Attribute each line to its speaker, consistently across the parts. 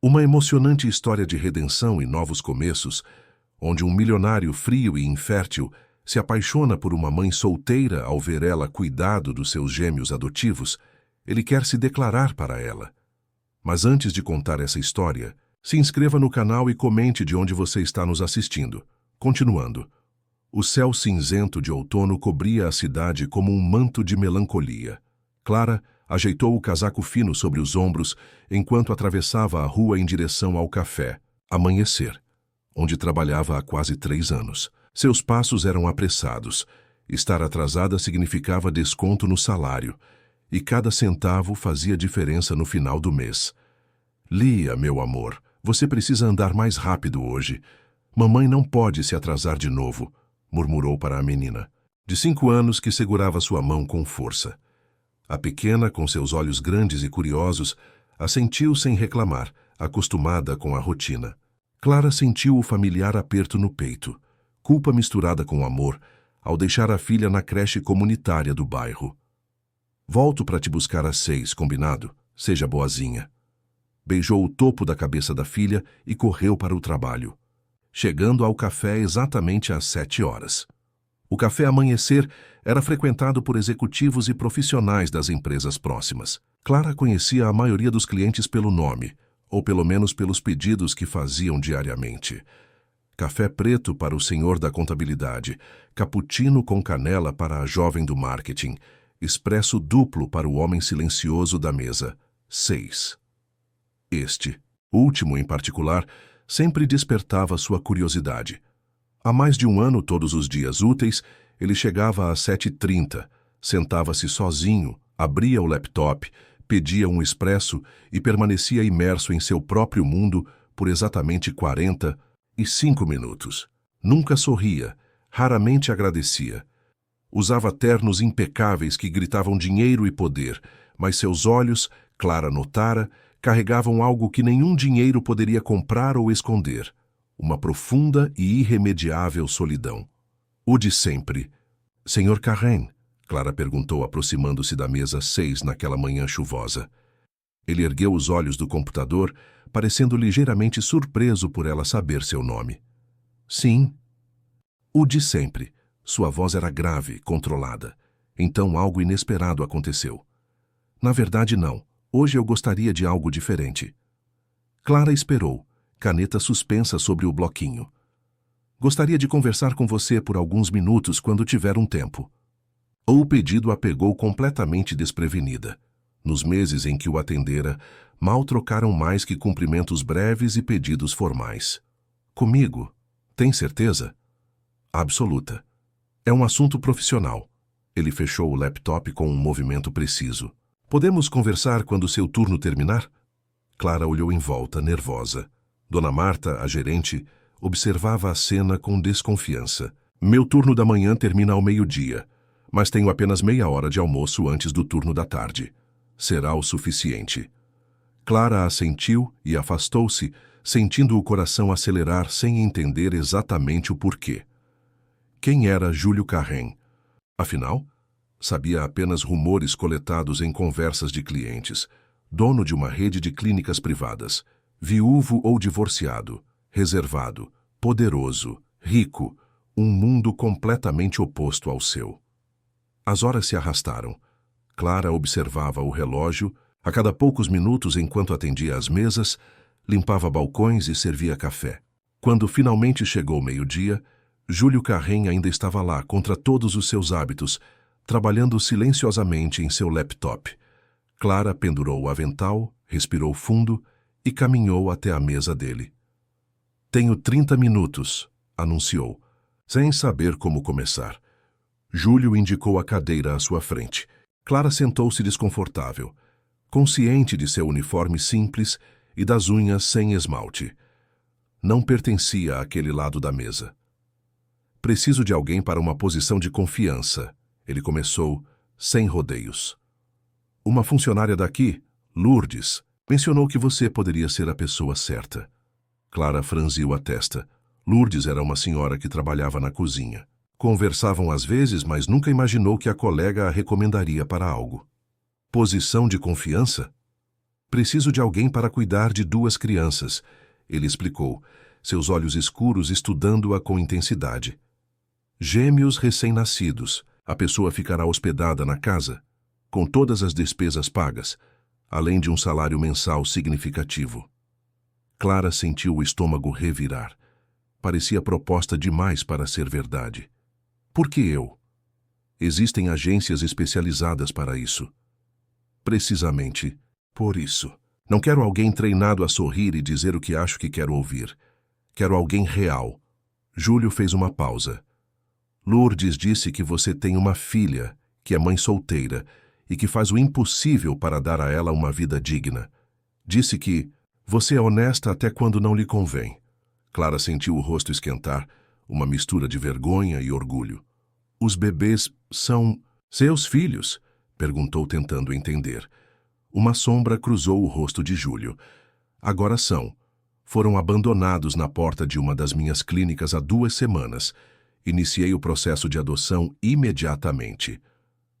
Speaker 1: Uma emocionante história de redenção e novos começos, onde um milionário frio e infértil se apaixona por uma mãe solteira ao ver ela cuidado dos seus gêmeos adotivos. Ele quer se declarar para ela. Mas antes de contar essa história, se inscreva no canal e comente de onde você está nos assistindo. Continuando. O céu cinzento de outono cobria a cidade como um manto de melancolia. Clara ajeitou o casaco fino sobre os ombros enquanto atravessava a rua em direção ao café Amanhecer, onde trabalhava há quase 3 anos. Seus passos eram apressados. Estar atrasada significava desconto no salário, e cada centavo fazia diferença no final do mês. Lia, meu amor, você precisa andar mais rápido hoje. Mamãe não pode se atrasar de novo, murmurou para a menina, de 5 anos, que segurava sua mão com força. A pequena, com seus olhos grandes e curiosos, assentiu sem reclamar, acostumada com a rotina. Clara sentiu o familiar aperto no peito, culpa misturada com amor, ao deixar a filha na creche comunitária do bairro. Volto para te buscar às 6, combinado? Seja boazinha. Beijou o topo da cabeça da filha e correu para o trabalho, chegando ao café exatamente às 7 horas. O café Amanhecer era frequentado por executivos e profissionais das empresas próximas. Clara conhecia a maioria dos clientes pelo nome, ou pelo menos pelos pedidos que faziam diariamente. Café preto para o senhor da contabilidade, cappuccino com canela para a jovem do marketing, expresso duplo para o homem silencioso da mesa. 6. Este, último em particular, sempre despertava sua curiosidade. Há mais de 1 ano, todos os dias úteis, ele chegava às 7h30, sentava-se sozinho, abria o laptop, pedia um expresso e permanecia imerso em seu próprio mundo por exatamente 45 minutos. Nunca sorria, raramente agradecia. Usava ternos impecáveis que gritavam dinheiro e poder, mas seus olhos, Clara notara, carregavam algo que nenhum dinheiro poderia comprar ou esconder. Uma profunda e irremediável solidão. O de sempre. Senhor Carrén? Clara perguntou, aproximando-se da mesa 6 naquela manhã chuvosa. Ele ergueu os olhos do computador, parecendo ligeiramente surpreso por ela saber seu nome. Sim. O de sempre. Sua voz era grave, controlada. Então algo inesperado aconteceu. Na verdade, não. Hoje eu gostaria de algo diferente. Clara esperou, caneta suspensa sobre o bloquinho. Gostaria de conversar com você por alguns minutos quando tiver um tempo. O pedido a pegou completamente desprevenida. Nos meses em que o atendera, mal trocaram mais que cumprimentos breves e pedidos formais. Comigo? Tem certeza? Absoluta. É um assunto profissional. Ele fechou o laptop com um movimento preciso. Podemos conversar quando seu turno terminar? Clara olhou em volta, nervosa. Dona Marta, a gerente, observava a cena com desconfiança. Meu turno da manhã termina ao 12h, mas tenho apenas meia hora de almoço antes do turno da tarde. Será o suficiente. Clara assentiu e afastou-se, sentindo o coração acelerar sem entender exatamente o porquê. Quem era Júlio Carrén? Afinal, sabia apenas rumores coletados em conversas de clientes. Dono de uma rede de clínicas privadas, viúvo ou divorciado, reservado, poderoso, rico, um mundo completamente oposto ao seu. As horas se arrastaram. Clara observava o relógio, a cada poucos minutos enquanto atendia às mesas, limpava balcões e servia café. Quando finalmente chegou o 12h, Júlio Carrén ainda estava lá, contra todos os seus hábitos, trabalhando silenciosamente em seu laptop. Clara pendurou o avental, respirou fundo e caminhou até a mesa dele. Tenho 30 minutos, anunciou, sem saber como começar. Júlio indicou a cadeira à sua frente. Clara sentou-se desconfortável, consciente de seu uniforme simples e das unhas sem esmalte. Não pertencia àquele lado da mesa. Preciso de alguém para uma posição de confiança, ele começou, sem rodeios. Uma funcionária daqui, Lourdes, mencionou que você poderia ser a pessoa certa. Clara franziu a testa. Lourdes era uma senhora que trabalhava na cozinha. Conversavam às vezes, mas nunca imaginou que a colega a recomendaria para algo. Posição de confiança? Preciso de alguém para cuidar de 2 crianças, ele explicou, seus olhos escuros estudando-a com intensidade. Gêmeos recém-nascidos. A pessoa ficará hospedada na casa, com todas as despesas pagas, além de um salário mensal significativo. Clara sentiu o estômago revirar. Parecia proposta demais para ser verdade. Por que eu? Existem agências especializadas para isso. Precisamente por isso. Não quero alguém treinado a sorrir e dizer o que acho que quero ouvir. Quero alguém real. Júlio fez uma pausa. Lourdes disse que você tem uma filha, que é mãe solteira, e que faz o impossível para dar a ela uma vida digna. Disse que você é honesta até quando não lhe convém. Clara sentiu o rosto esquentar, uma mistura de vergonha e orgulho. Os bebês são seus filhos? Perguntou tentando entender. Uma sombra cruzou o rosto de Júlio. Agora são. Foram abandonados na porta de uma das minhas clínicas há 2 semanas. Iniciei o processo de adoção imediatamente.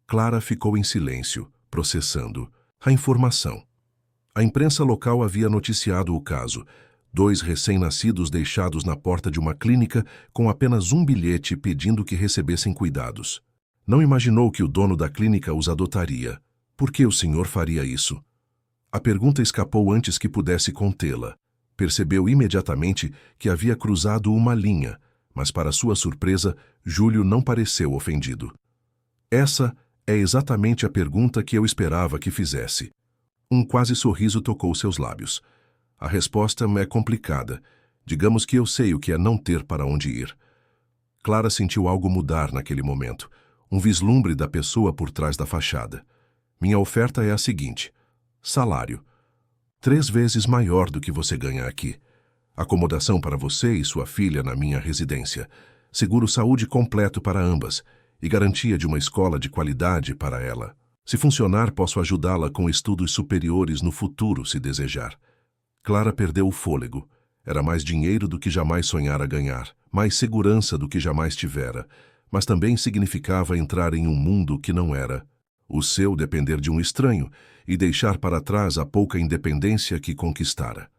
Speaker 1: Clara ficou em silêncio, processando a informação. A imprensa local havia noticiado o caso. 2 recém-nascidos deixados na porta de uma clínica com apenas um bilhete pedindo que recebessem cuidados. Não imaginou que o dono da clínica os adotaria. Por que o senhor faria isso? A pergunta escapou antes que pudesse contê-la. Percebeu imediatamente que havia cruzado uma linha, mas para sua surpresa, Júlio não pareceu ofendido. Essa é exatamente a pergunta que eu esperava que fizesse. Um quase sorriso tocou seus lábios. A resposta é complicada. Digamos que eu sei o que é não ter para onde ir. Clara sentiu algo mudar naquele momento, um vislumbre da pessoa por trás da fachada. Minha oferta é a seguinte: salário. 3 vezes maior do que você ganha aqui. Acomodação para você e sua filha na minha residência. Seguro-saúde completo para ambas e garantia de uma escola de qualidade para ela. Se funcionar, posso ajudá-la com estudos superiores no futuro, se desejar. Clara perdeu o fôlego. Era mais dinheiro do que jamais sonhara ganhar, mais segurança do que jamais tivera, mas também significava entrar em um mundo que não era o seu, depender de um estranho e deixar para trás a pouca independência que conquistara.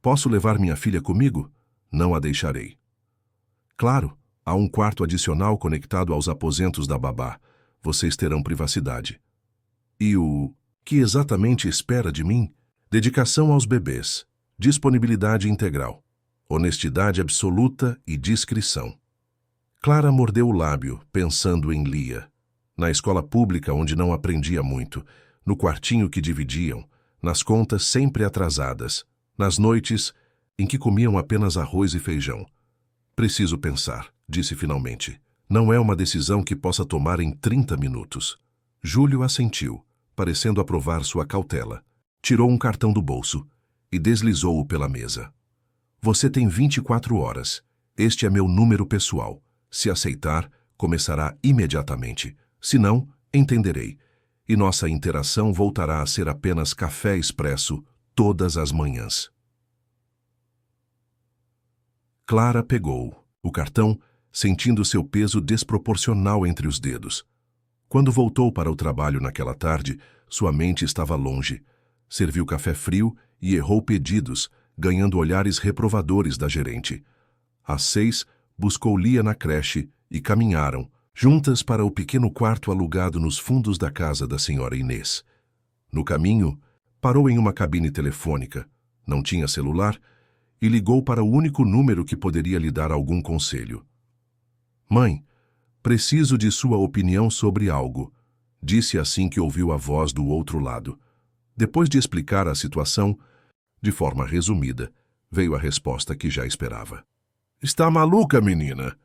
Speaker 1: Posso levar minha filha comigo? Não a deixarei. Claro, há um quarto adicional conectado aos aposentos da babá. Vocês terão privacidade. E o que exatamente espera de mim? Dedicação aos bebês, disponibilidade integral, honestidade absoluta e discrição. Clara mordeu o lábio, pensando em Lia. Na escola pública, onde não aprendia muito, no quartinho que dividiam, nas contas sempre atrasadas, nas noites em que comiam apenas arroz e feijão. Preciso pensar, disse finalmente. Não é uma decisão que possa tomar em 30 minutos. Júlio assentiu, parecendo aprovar sua cautela. Tirou um cartão do bolso e deslizou-o pela mesa. Você tem 24 horas. Este é meu número pessoal. Se aceitar, começará imediatamente. Se não, entenderei. E nossa interação voltará a ser apenas café expresso todas as manhãs. Clara pegou o cartão, sentindo seu peso desproporcional entre os dedos. Quando voltou para o trabalho naquela tarde, sua mente estava longe. Serviu café frio e errou pedidos, ganhando olhares reprovadores da gerente. Às 6, buscou Lia na creche e caminharam, juntas para o pequeno quarto alugado nos fundos da casa da senhora Inês. No caminho, parou em uma cabine telefônica, não tinha celular, e ligou para o único número que poderia lhe dar algum conselho. Mãe, preciso de sua opinião sobre algo, disse assim que ouviu a voz do outro lado. Depois de explicar a situação, de forma resumida, veio a resposta que já esperava. Está maluca, menina?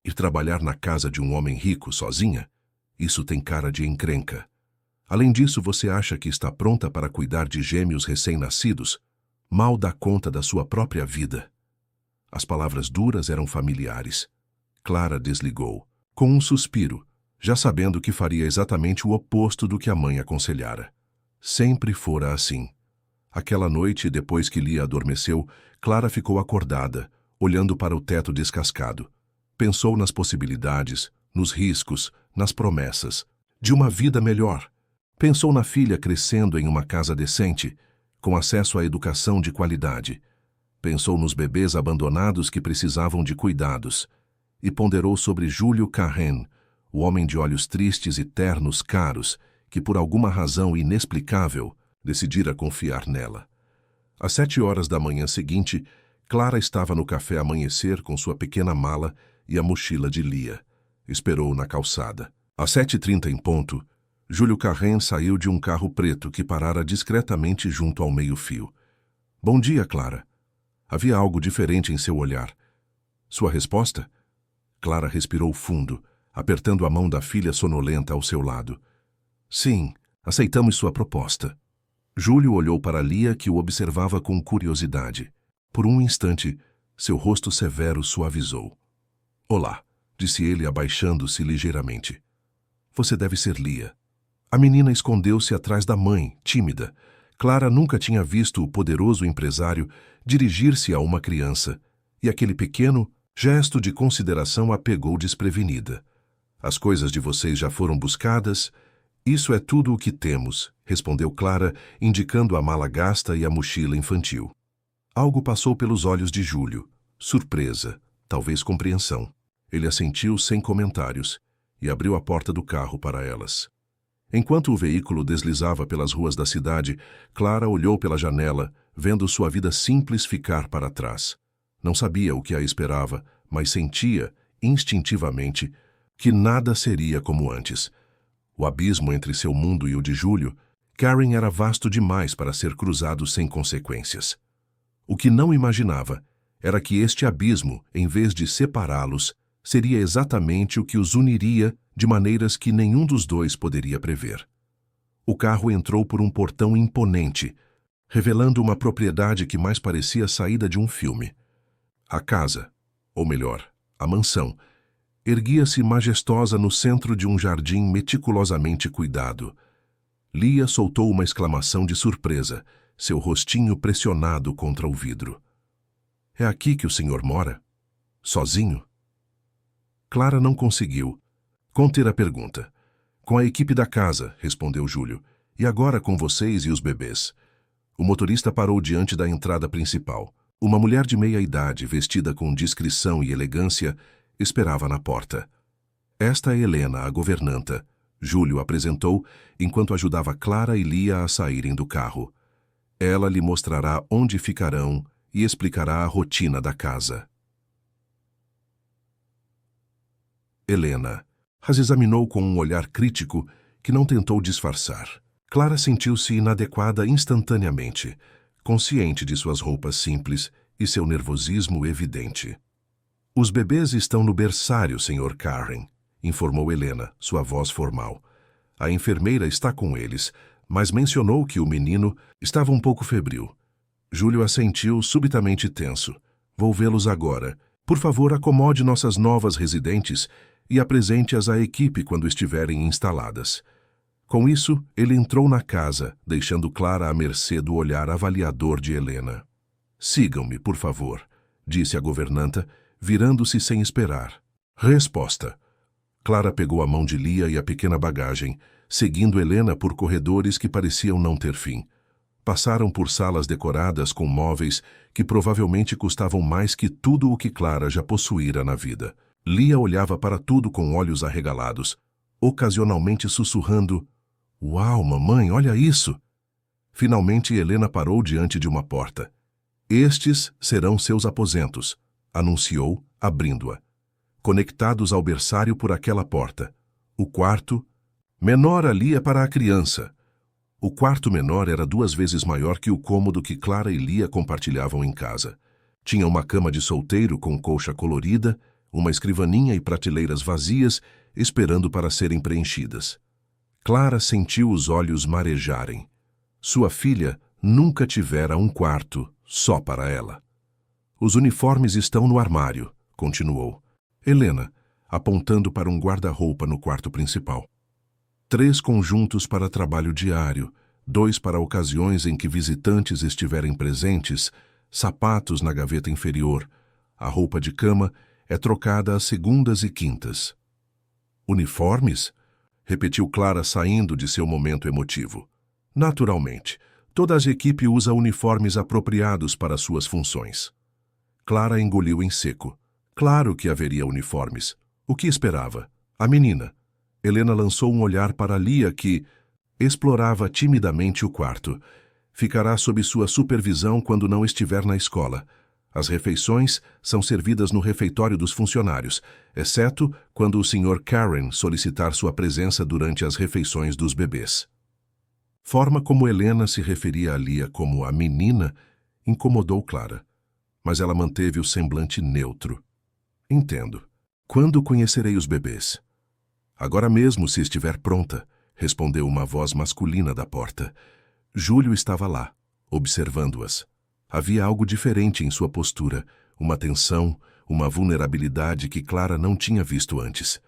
Speaker 1: Ir trabalhar na casa de um homem rico sozinha? Isso tem cara de encrenca. Além disso, você acha que está pronta para cuidar de gêmeos recém-nascidos? Mal dá conta da sua própria vida. As palavras duras eram familiares. Clara desligou, com um suspiro, já sabendo que faria exatamente o oposto do que a mãe aconselhara. Sempre fora assim. Aquela noite, depois que Lia adormeceu, Clara ficou acordada, olhando para o teto descascado. Pensou nas possibilidades, nos riscos, nas promessas, de uma vida melhor. Pensou na filha crescendo em uma casa decente, com acesso à educação de qualidade. Pensou nos bebês abandonados que precisavam de cuidados e ponderou sobre Júlio Carrén, o homem de olhos tristes e ternos caros, que por alguma razão inexplicável decidira confiar nela. Às 7 horas da manhã seguinte, Clara estava no café Amanhecer com sua pequena mala e a mochila de Lia. Esperou na calçada. Às 7h30 em ponto, Júlio Carrén saiu de um carro preto que parara discretamente junto ao meio-fio. Bom dia, Clara. Havia algo diferente em seu olhar. Sua resposta? Clara respirou fundo, apertando a mão da filha sonolenta ao seu lado. Sim, aceitamos sua proposta. Júlio olhou para Lia, que o observava com curiosidade. Por um instante, seu rosto severo suavizou. Olá, disse ele abaixando-se ligeiramente. Você deve ser Lia. A menina escondeu-se atrás da mãe, tímida. Clara nunca tinha visto o poderoso empresário dirigir-se a uma criança, e aquele pequeno gesto de consideração a pegou desprevenida. As coisas de vocês já foram buscadas? Isso é tudo o que temos, respondeu Clara, indicando a mala gasta e a mochila infantil. Algo passou pelos olhos de Júlio. Surpresa, talvez compreensão. Ele assentiu sem comentários e abriu a porta do carro para elas. Enquanto o veículo deslizava pelas ruas da cidade, Clara olhou pela janela, vendo sua vida simples ficar para trás. Não sabia o que a esperava, mas sentia, instintivamente, que nada seria como antes. O abismo entre seu mundo e o de Júlio, Karen era vasto demais para ser cruzado sem consequências. O que não imaginava era que este abismo, em vez de separá-los, seria exatamente o que os uniria de maneiras que nenhum dos dois poderia prever. O carro entrou por um portão imponente, revelando uma propriedade que mais parecia a saída de um filme. A casa, ou melhor, a mansão, erguia-se majestosa no centro de um jardim meticulosamente cuidado. Lia soltou uma exclamação de surpresa, seu rostinho pressionado contra o vidro. É aqui que o senhor mora? Sozinho? Clara não conseguiu conter a pergunta. Com a equipe da casa, respondeu Júlio. E agora com vocês e os bebês? O motorista parou diante da entrada principal. Uma mulher de meia-idade, vestida com discrição e elegância, esperava na porta. Esta é Helena, a governanta, Júlio apresentou, enquanto ajudava Clara e Lia a saírem do carro. Ela lhe mostrará onde ficarão e explicará a rotina da casa. Helena as examinou com um olhar crítico que não tentou disfarçar. Clara sentiu-se inadequada instantaneamente, consciente de suas roupas simples e seu nervosismo evidente. Os bebês estão no berçário, Sr. Carrén, informou Helena, sua voz formal. A enfermeira está com eles, mas mencionou que o menino estava um pouco febril. Júlio assentiu subitamente tenso. Vou vê-los agora. Por favor, acomode nossas novas residentes e apresente-as à equipe quando estiverem instaladas. Com isso, ele entrou na casa, deixando Clara à mercê do olhar avaliador de Helena. Sigam-me, por favor, disse a governanta, virando-se sem esperar. Resposta. Clara pegou a mão de Lia e a pequena bagagem, seguindo Helena por corredores que pareciam não ter fim. Passaram por salas decoradas com móveis que provavelmente custavam mais que tudo o que Clara já possuíra na vida. Lia olhava para tudo com olhos arregalados, ocasionalmente sussurrando: Uau, mamãe, olha isso! Finalmente Helena parou diante de uma porta. Estes serão seus aposentos, anunciou, abrindo-a. Conectados ao berçário por aquela porta. O quarto menor ali é para a criança. O quarto menor era 2 vezes maior que o cômodo que Clara e Lia compartilhavam em casa. Tinha uma cama de solteiro com colcha colorida, uma escrivaninha e prateleiras vazias esperando para serem preenchidas. Clara sentiu os olhos marejarem. Sua filha nunca tivera um quarto só para ela. Os uniformes estão no armário, continuou Helena, apontando para um guarda-roupa no quarto principal. 3 conjuntos para trabalho diário, 2 para ocasiões em que visitantes estiverem presentes, sapatos na gaveta inferior. A roupa de cama é trocada às segundas e quintas. Uniformes? Repetiu Clara saindo de seu momento emotivo. Naturalmente, Toda a equipe usa uniformes apropriados para suas funções. Clara engoliu em seco. Claro que haveria uniformes. O que esperava? A menina. Helena lançou um olhar para Lia que explorava timidamente o quarto. Ficará sob sua supervisão quando não estiver na escola. As refeições são servidas no refeitório dos funcionários, exceto quando o Sr. Karen solicitar sua presença durante as refeições dos bebês. Forma como Helena se referia a Lia como a menina incomodou Clara, mas ela manteve o semblante neutro. Entendo. Quando conhecerei os bebês? Agora mesmo, se estiver pronta, respondeu uma voz masculina da porta. Júlio estava lá, observando-as. Havia algo diferente em sua postura, uma tensão, uma vulnerabilidade que Clara não tinha visto antes.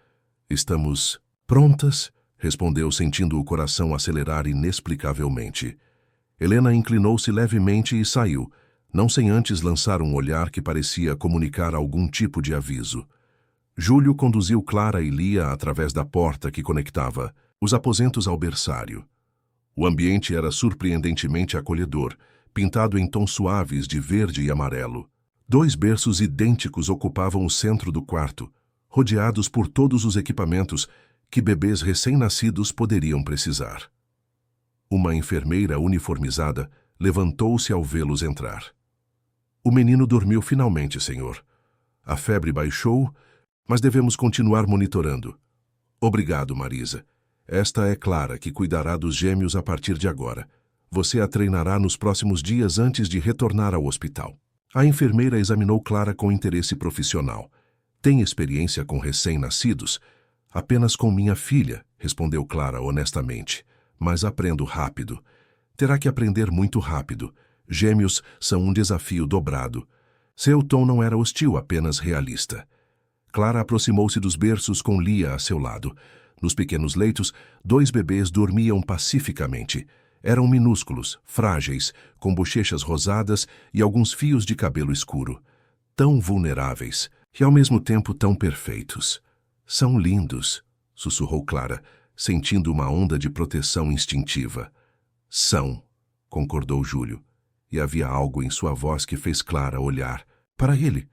Speaker 1: Estamos prontas? Respondeu, sentindo o coração acelerar inexplicavelmente. Helena inclinou-se levemente e saiu, não sem antes lançar um olhar que parecia comunicar algum tipo de aviso. Júlio conduziu Clara e Lia através da porta que conectava os aposentos ao berçário. O ambiente era surpreendentemente acolhedor, pintado em tons suaves de verde e amarelo. 2 berços idênticos ocupavam o centro do quarto, rodeados por todos os equipamentos que bebês recém-nascidos poderiam precisar. Uma enfermeira uniformizada levantou-se ao vê-los entrar. O menino dormiu finalmente, senhor. A febre baixou, mas devemos continuar monitorando. Obrigado, Marisa. Esta é Clara, que cuidará dos gêmeos a partir de agora. Você a treinará nos próximos dias antes de retornar ao hospital. A enfermeira examinou Clara com interesse profissional. Tem experiência com recém-nascidos? Apenas com minha filha, respondeu Clara honestamente. Mas aprendo rápido. Terá que aprender muito rápido. Gêmeos são um desafio dobrado. Seu tom não era hostil, apenas realista. Clara aproximou-se dos berços com Lia a seu lado. Nos pequenos leitos, 2 bebês dormiam pacificamente. Eram minúsculos, frágeis, com bochechas rosadas e alguns fios de cabelo escuro. Tão vulneráveis e ao mesmo tempo tão perfeitos. São lindos, sussurrou Clara, sentindo uma onda de proteção instintiva. São, concordou Júlio, e havia algo em sua voz que fez Clara olhar para ele.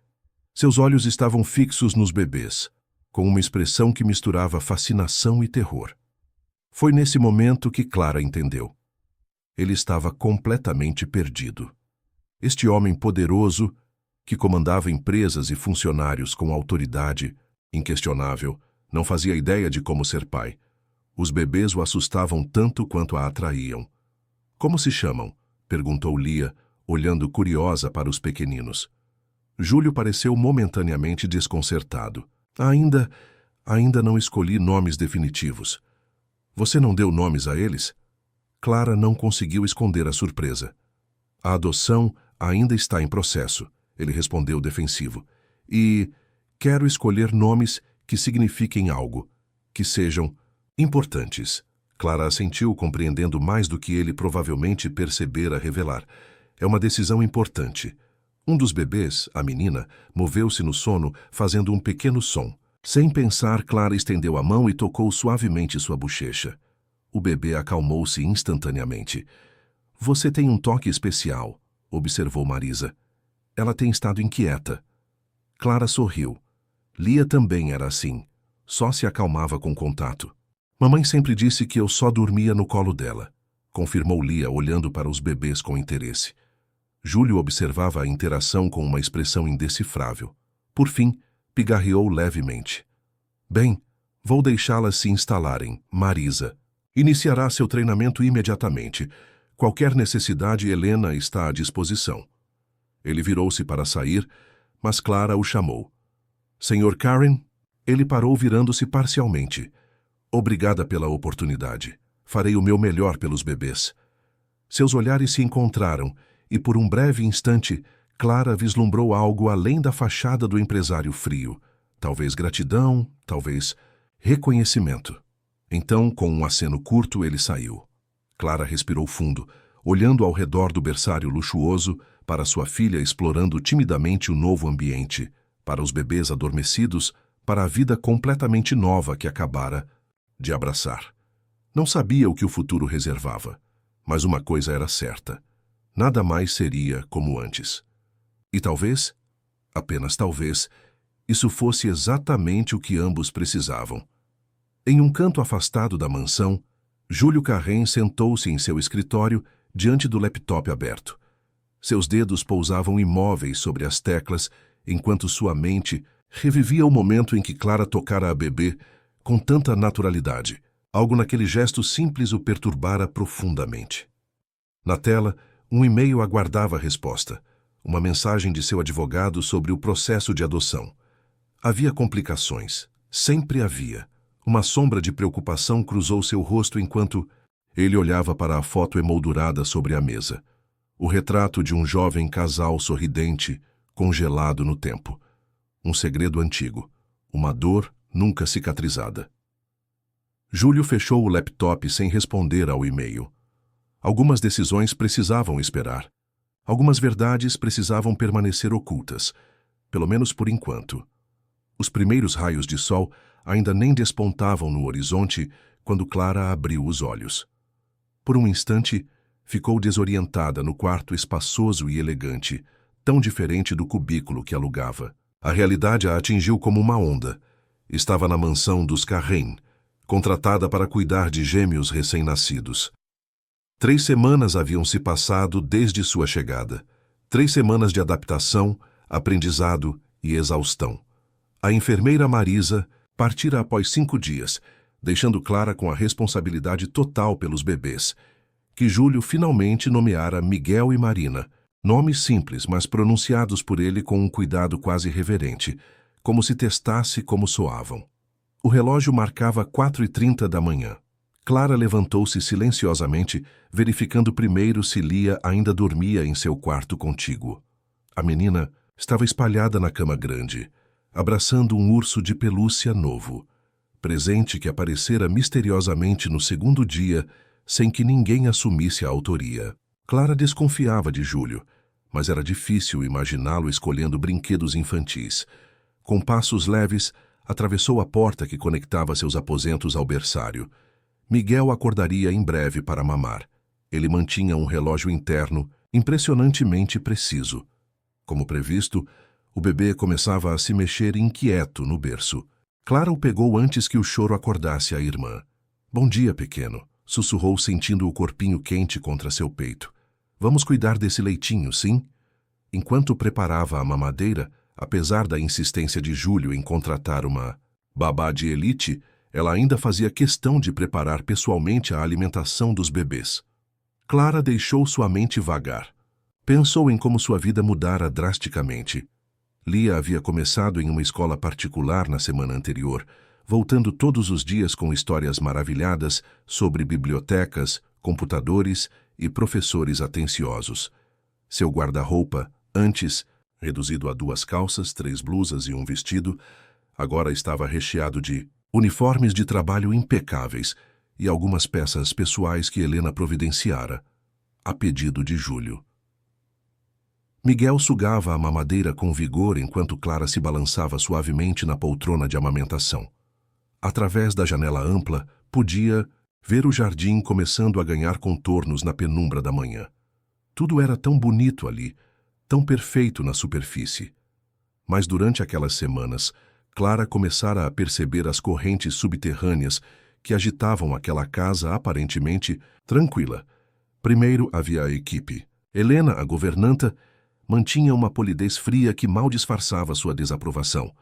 Speaker 1: Seus olhos estavam fixos nos bebês, com uma expressão que misturava fascinação e terror. Foi nesse momento que Clara entendeu. Ele estava completamente perdido. Este homem poderoso, que comandava empresas e funcionários com autoridade inquestionável, não fazia ideia de como ser pai. Os bebês o assustavam tanto quanto a atraíam. Como se chamam? Perguntou Lia, olhando curiosa para os pequeninos. Júlio pareceu momentaneamente desconcertado. Ainda não escolhi nomes definitivos. Você não deu nomes a eles? Clara não conseguiu esconder a surpresa. A adoção ainda está em processo, ele respondeu defensivo. E quero escolher nomes que signifiquem algo, que sejam importantes. Clara assentiu, compreendendo mais do que ele provavelmente percebera revelar. É uma decisão importante. Um dos bebês, a menina, moveu-se no sono, fazendo um pequeno som. Sem pensar, Clara estendeu a mão e tocou suavemente sua bochecha. O bebê acalmou-se instantaneamente. Você tem um toque especial, observou Marisa. Ela tem estado inquieta. Clara sorriu. Lia também era assim. Só se acalmava com contato. Mamãe sempre disse que eu só dormia no colo dela, confirmou Lia, olhando para os bebês com interesse. Júlio observava a interação com uma expressão indecifrável. Por fim, pigarreou levemente. Bem, vou deixá-las se instalarem, Marisa. Iniciará seu treinamento imediatamente. Qualquer necessidade, Helena está à disposição. Ele virou-se para sair, mas Clara o chamou. Senhor Karen? Ele parou, virando-se parcialmente. Obrigada pela oportunidade. Farei o meu melhor pelos bebês. Seus olhares se encontraram e, por um breve instante, Clara vislumbrou algo além da fachada do empresário frio. Talvez gratidão, talvez reconhecimento. Então, com um aceno curto, ele saiu. Clara respirou fundo, olhando ao redor do berçário luxuoso, para sua filha explorando timidamente o novo ambiente, para os bebês adormecidos, para a vida completamente nova que acabara de abraçar. Não sabia o que o futuro reservava. Mas uma coisa era certa: nada mais seria como antes. E talvez, apenas talvez, isso fosse exatamente o que ambos precisavam. Em um canto afastado da mansão, Júlio Carrem sentou-se em seu escritório diante do laptop aberto. Seus dedos pousavam imóveis sobre as teclas, enquanto sua mente revivia o momento em que Clara tocara a bebê com tanta naturalidade. Algo naquele gesto simples o perturbara profundamente. Na tela, um e-mail aguardava a resposta. Uma mensagem de seu advogado sobre o processo de adoção. Havia complicações. Sempre havia. Uma sombra de preocupação cruzou seu rosto enquanto ele olhava para a foto emoldurada sobre a mesa. O retrato de um jovem casal sorridente, congelado no tempo. Um segredo antigo. Uma dor nunca cicatrizada. Júlio fechou o laptop sem responder ao e-mail. Algumas decisões precisavam esperar. Algumas verdades precisavam permanecer ocultas, pelo menos por enquanto. Os primeiros raios de sol ainda nem despontavam no horizonte quando Clara abriu os olhos. Por um instante, ficou desorientada no quarto espaçoso e elegante, tão diferente do cubículo que alugava. A realidade a atingiu como uma onda. Estava na mansão dos Carrem, contratada para cuidar de gêmeos recém-nascidos. 3 semanas haviam se passado desde sua chegada. 3 semanas de adaptação, aprendizado e exaustão. A enfermeira Marisa partira após 5 dias, deixando Clara com a responsabilidade total pelos bebês, que Júlio finalmente nomeara Miguel e Marina, nomes simples, mas pronunciados por ele com um cuidado quase reverente, como se testasse como soavam. O relógio marcava 4h30 da manhã. Clara levantou-se silenciosamente, verificando primeiro se Lia ainda dormia em seu quarto contíguo. A menina estava espalhada na cama grande, abraçando um urso de pelúcia novo, presente que aparecera misteriosamente no segundo dia, sem que ninguém assumisse a autoria. Clara desconfiava de Júlio, mas era difícil imaginá-lo escolhendo brinquedos infantis. Com passos leves, atravessou a porta que conectava seus aposentos ao berçário. Miguel acordaria em breve para mamar. Ele mantinha um relógio interno impressionantemente preciso. Como previsto, o bebê começava a se mexer inquieto no berço. Clara o pegou antes que o choro acordasse a irmã. "Bom dia, pequeno", sussurrou sentindo o corpinho quente contra seu peito. "Vamos cuidar desse leitinho, sim?" Enquanto preparava a mamadeira, apesar da insistência de Júlio em contratar uma babá de elite, ela ainda fazia questão de preparar pessoalmente a alimentação dos bebês. Clara deixou sua mente vagar. Pensou em como sua vida mudara drasticamente. Lia havia começado em uma escola particular na semana anterior, voltando todos os dias com histórias maravilhadas sobre bibliotecas, computadores e professores atenciosos. Seu guarda-roupa, antes reduzido a 2 calças, 3 blusas e um vestido, agora estava recheado de uniformes de trabalho impecáveis e algumas peças pessoais que Helena providenciara, a pedido de Júlio. Miguel sugava a mamadeira com vigor enquanto Clara se balançava suavemente na poltrona de amamentação. Através da janela ampla, podia ver o jardim começando a ganhar contornos na penumbra da manhã. Tudo era tão bonito ali, tão perfeito na superfície. Mas durante aquelas semanas, Clara começara a perceber as correntes subterrâneas que agitavam aquela casa aparentemente tranquila. Primeiro havia a equipe. Helena, a governanta, mantinha uma polidez fria que mal disfarçava sua desaprovação.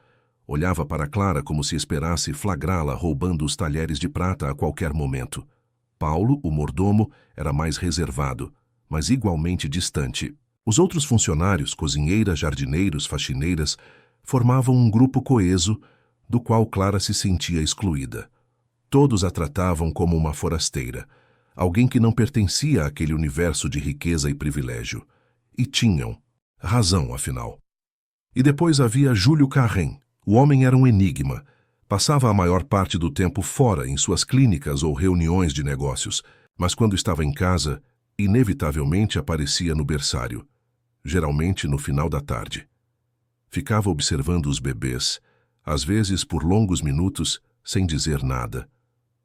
Speaker 1: Olhava para Clara como se esperasse flagrá-la roubando os talheres de prata a qualquer momento. Paulo, o mordomo, era mais reservado, mas igualmente distante. Os outros funcionários, cozinheiras, jardineiros, faxineiras, formavam um grupo coeso, do qual Clara se sentia excluída. Todos a tratavam como uma forasteira, alguém que não pertencia àquele universo de riqueza e privilégio. E tinham razão, afinal. E depois havia Júlio Carrem. O homem era um enigma. Passava a maior parte do tempo fora, em suas clínicas ou reuniões de negócios, mas quando estava em casa, inevitavelmente aparecia no berçário, geralmente no final da tarde. Ficava observando os bebês, às vezes por longos minutos, sem dizer nada.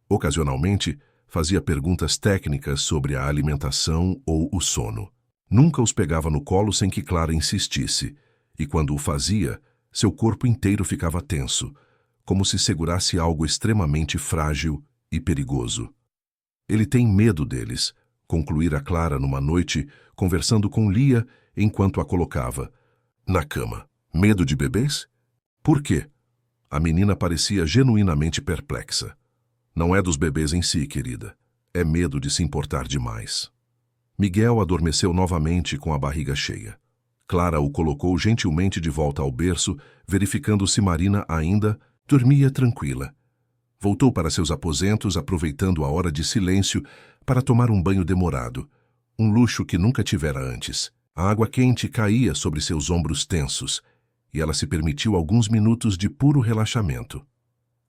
Speaker 1: Ocasionalmente, Fazia perguntas técnicas sobre a alimentação ou o sono. Nunca os pegava no colo sem que Clara insistisse, e quando o fazia, seu corpo inteiro ficava tenso, como se segurasse algo extremamente frágil e perigoso. Ele tem medo deles, concluíra Clara numa noite, conversando com Lia enquanto a colocava na cama. Medo de bebês? Por quê? A menina parecia genuinamente perplexa. Não é dos bebês em si, querida. É medo de se importar demais. Miguel adormeceu novamente com a barriga cheia. Clara o colocou gentilmente de volta ao berço, verificando se Marina ainda dormia tranquila. Voltou para seus aposentos, aproveitando a hora de silêncio para tomar um banho demorado, um luxo que nunca tivera antes. A água quente caía sobre seus ombros tensos, e ela se permitiu alguns minutos de puro relaxamento.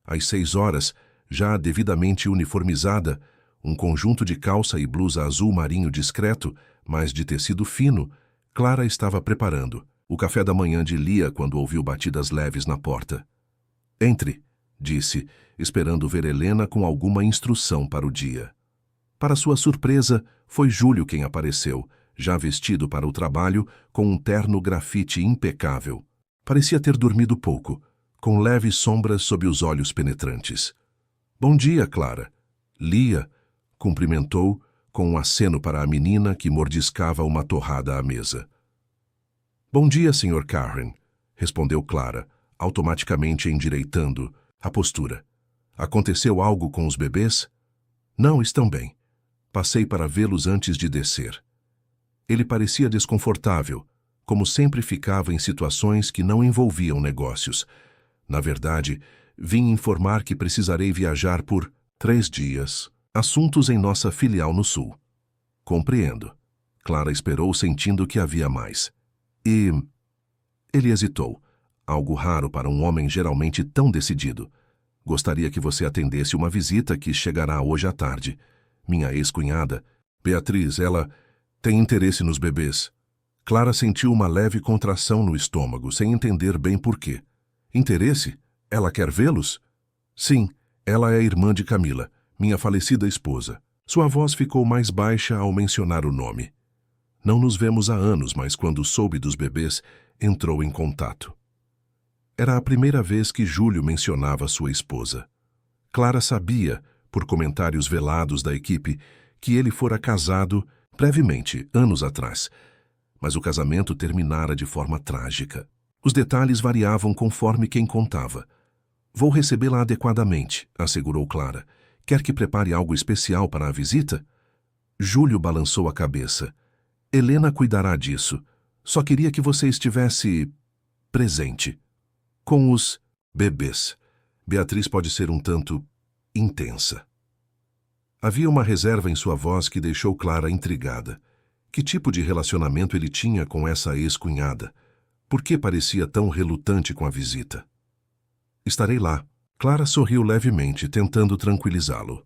Speaker 1: Às 6 horas, já devidamente uniformizada, um conjunto de calça e blusa azul marinho discreto, mas de tecido fino, Clara estava preparando o café da manhã de Lia quando ouviu batidas leves na porta. «Entre», disse, esperando ver Helena com alguma instrução para o dia. Para sua surpresa, foi Júlio quem apareceu, já vestido para o trabalho, com um terno grafite impecável. Parecia ter dormido pouco, com leves sombras sob os olhos penetrantes. «Bom dia, Clara». Lia cumprimentou com um aceno para a menina que mordiscava uma torrada à mesa. «Bom dia, Sr. Carran», respondeu Clara, automaticamente endireitando a postura. «Aconteceu algo com os bebês?» «Não, estão bem. Passei para vê-los antes de descer». Ele parecia desconfortável, como sempre ficava em situações que não envolviam negócios. «Na verdade, vim informar que precisarei viajar por 3 dias. Assuntos em nossa filial no Sul». «Compreendo». Clara esperou, sentindo que havia mais. «E...» Ele hesitou, algo raro para um homem geralmente tão decidido. «Gostaria que você atendesse uma visita que chegará hoje à tarde. Minha ex-cunhada, Beatriz, ela tem interesse nos bebês». Clara sentiu uma leve contração no estômago, sem entender bem por quê. «Interesse? Ela quer vê-los?» «Sim, ela é a irmã de Camila, minha falecida esposa». Sua voz ficou mais baixa ao mencionar o nome. «Não nos vemos há anos, mas quando soube dos bebês, entrou em contato». Era a primeira vez que Júlio mencionava sua esposa. Clara sabia, por comentários velados da equipe, que ele fora casado brevemente, anos atrás, mas o casamento terminara de forma trágica. Os detalhes variavam conforme quem contava. «Vou recebê-la adequadamente», assegurou Clara. «Quer que prepare algo especial para a visita?» Júlio balançou a cabeça. «Helena cuidará disso. Só queria que você estivesse presente. Com os bebês. Beatriz pode ser um tanto intensa». Havia uma reserva em sua voz que deixou Clara intrigada. Que tipo de relacionamento ele tinha com essa ex-cunhada? Por que parecia tão relutante com a visita? «Estarei lá». Clara sorriu levemente, tentando tranquilizá-lo.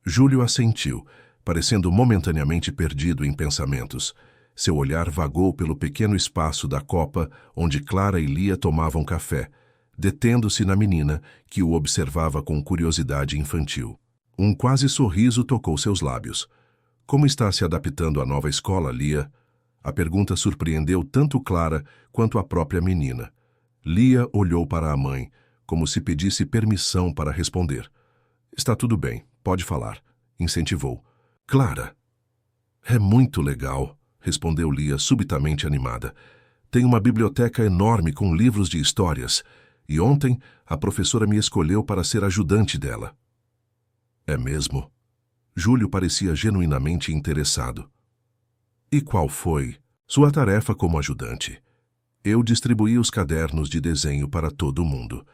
Speaker 1: Júlio assentiu, parecendo momentaneamente perdido em pensamentos. Seu olhar vagou pelo pequeno espaço da copa onde Clara e Lia tomavam café, detendo-se na menina, que o observava com curiosidade infantil. Um quase sorriso tocou seus lábios. «Como está se adaptando à nova escola, Lia?» A pergunta surpreendeu tanto Clara quanto a própria menina. Lia olhou para a mãe, como se pedisse permissão para responder. «Está tudo bem, pode falar», incentivou. «Clara!» «É muito legal», respondeu Lia subitamente animada. «Tem uma biblioteca enorme com livros de histórias, e ontem a professora me escolheu para ser ajudante dela». «É mesmo?» Júlio parecia genuinamente interessado. «E qual foi sua tarefa como ajudante?» «Eu distribuí os cadernos de desenho para todo mundo».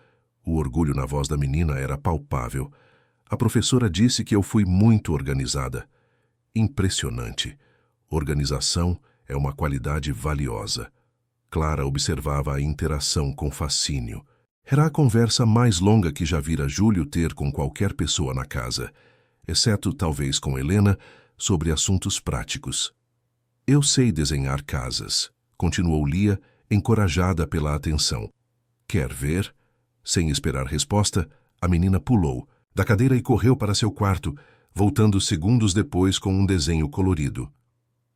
Speaker 1: O orgulho na voz da menina era palpável. A professora disse que eu fui muito organizada. Impressionante. Organização é uma qualidade valiosa. Clara observava a interação com fascínio. Era a conversa mais longa que já vira Júlio ter com qualquer pessoa na casa, exceto talvez com Helena, sobre assuntos práticos. «Eu sei desenhar casas», continuou Lia, encorajada pela atenção. «Quer ver?» Sem esperar resposta, a menina pulou da cadeira e correu para seu quarto, voltando segundos depois com um desenho colorido.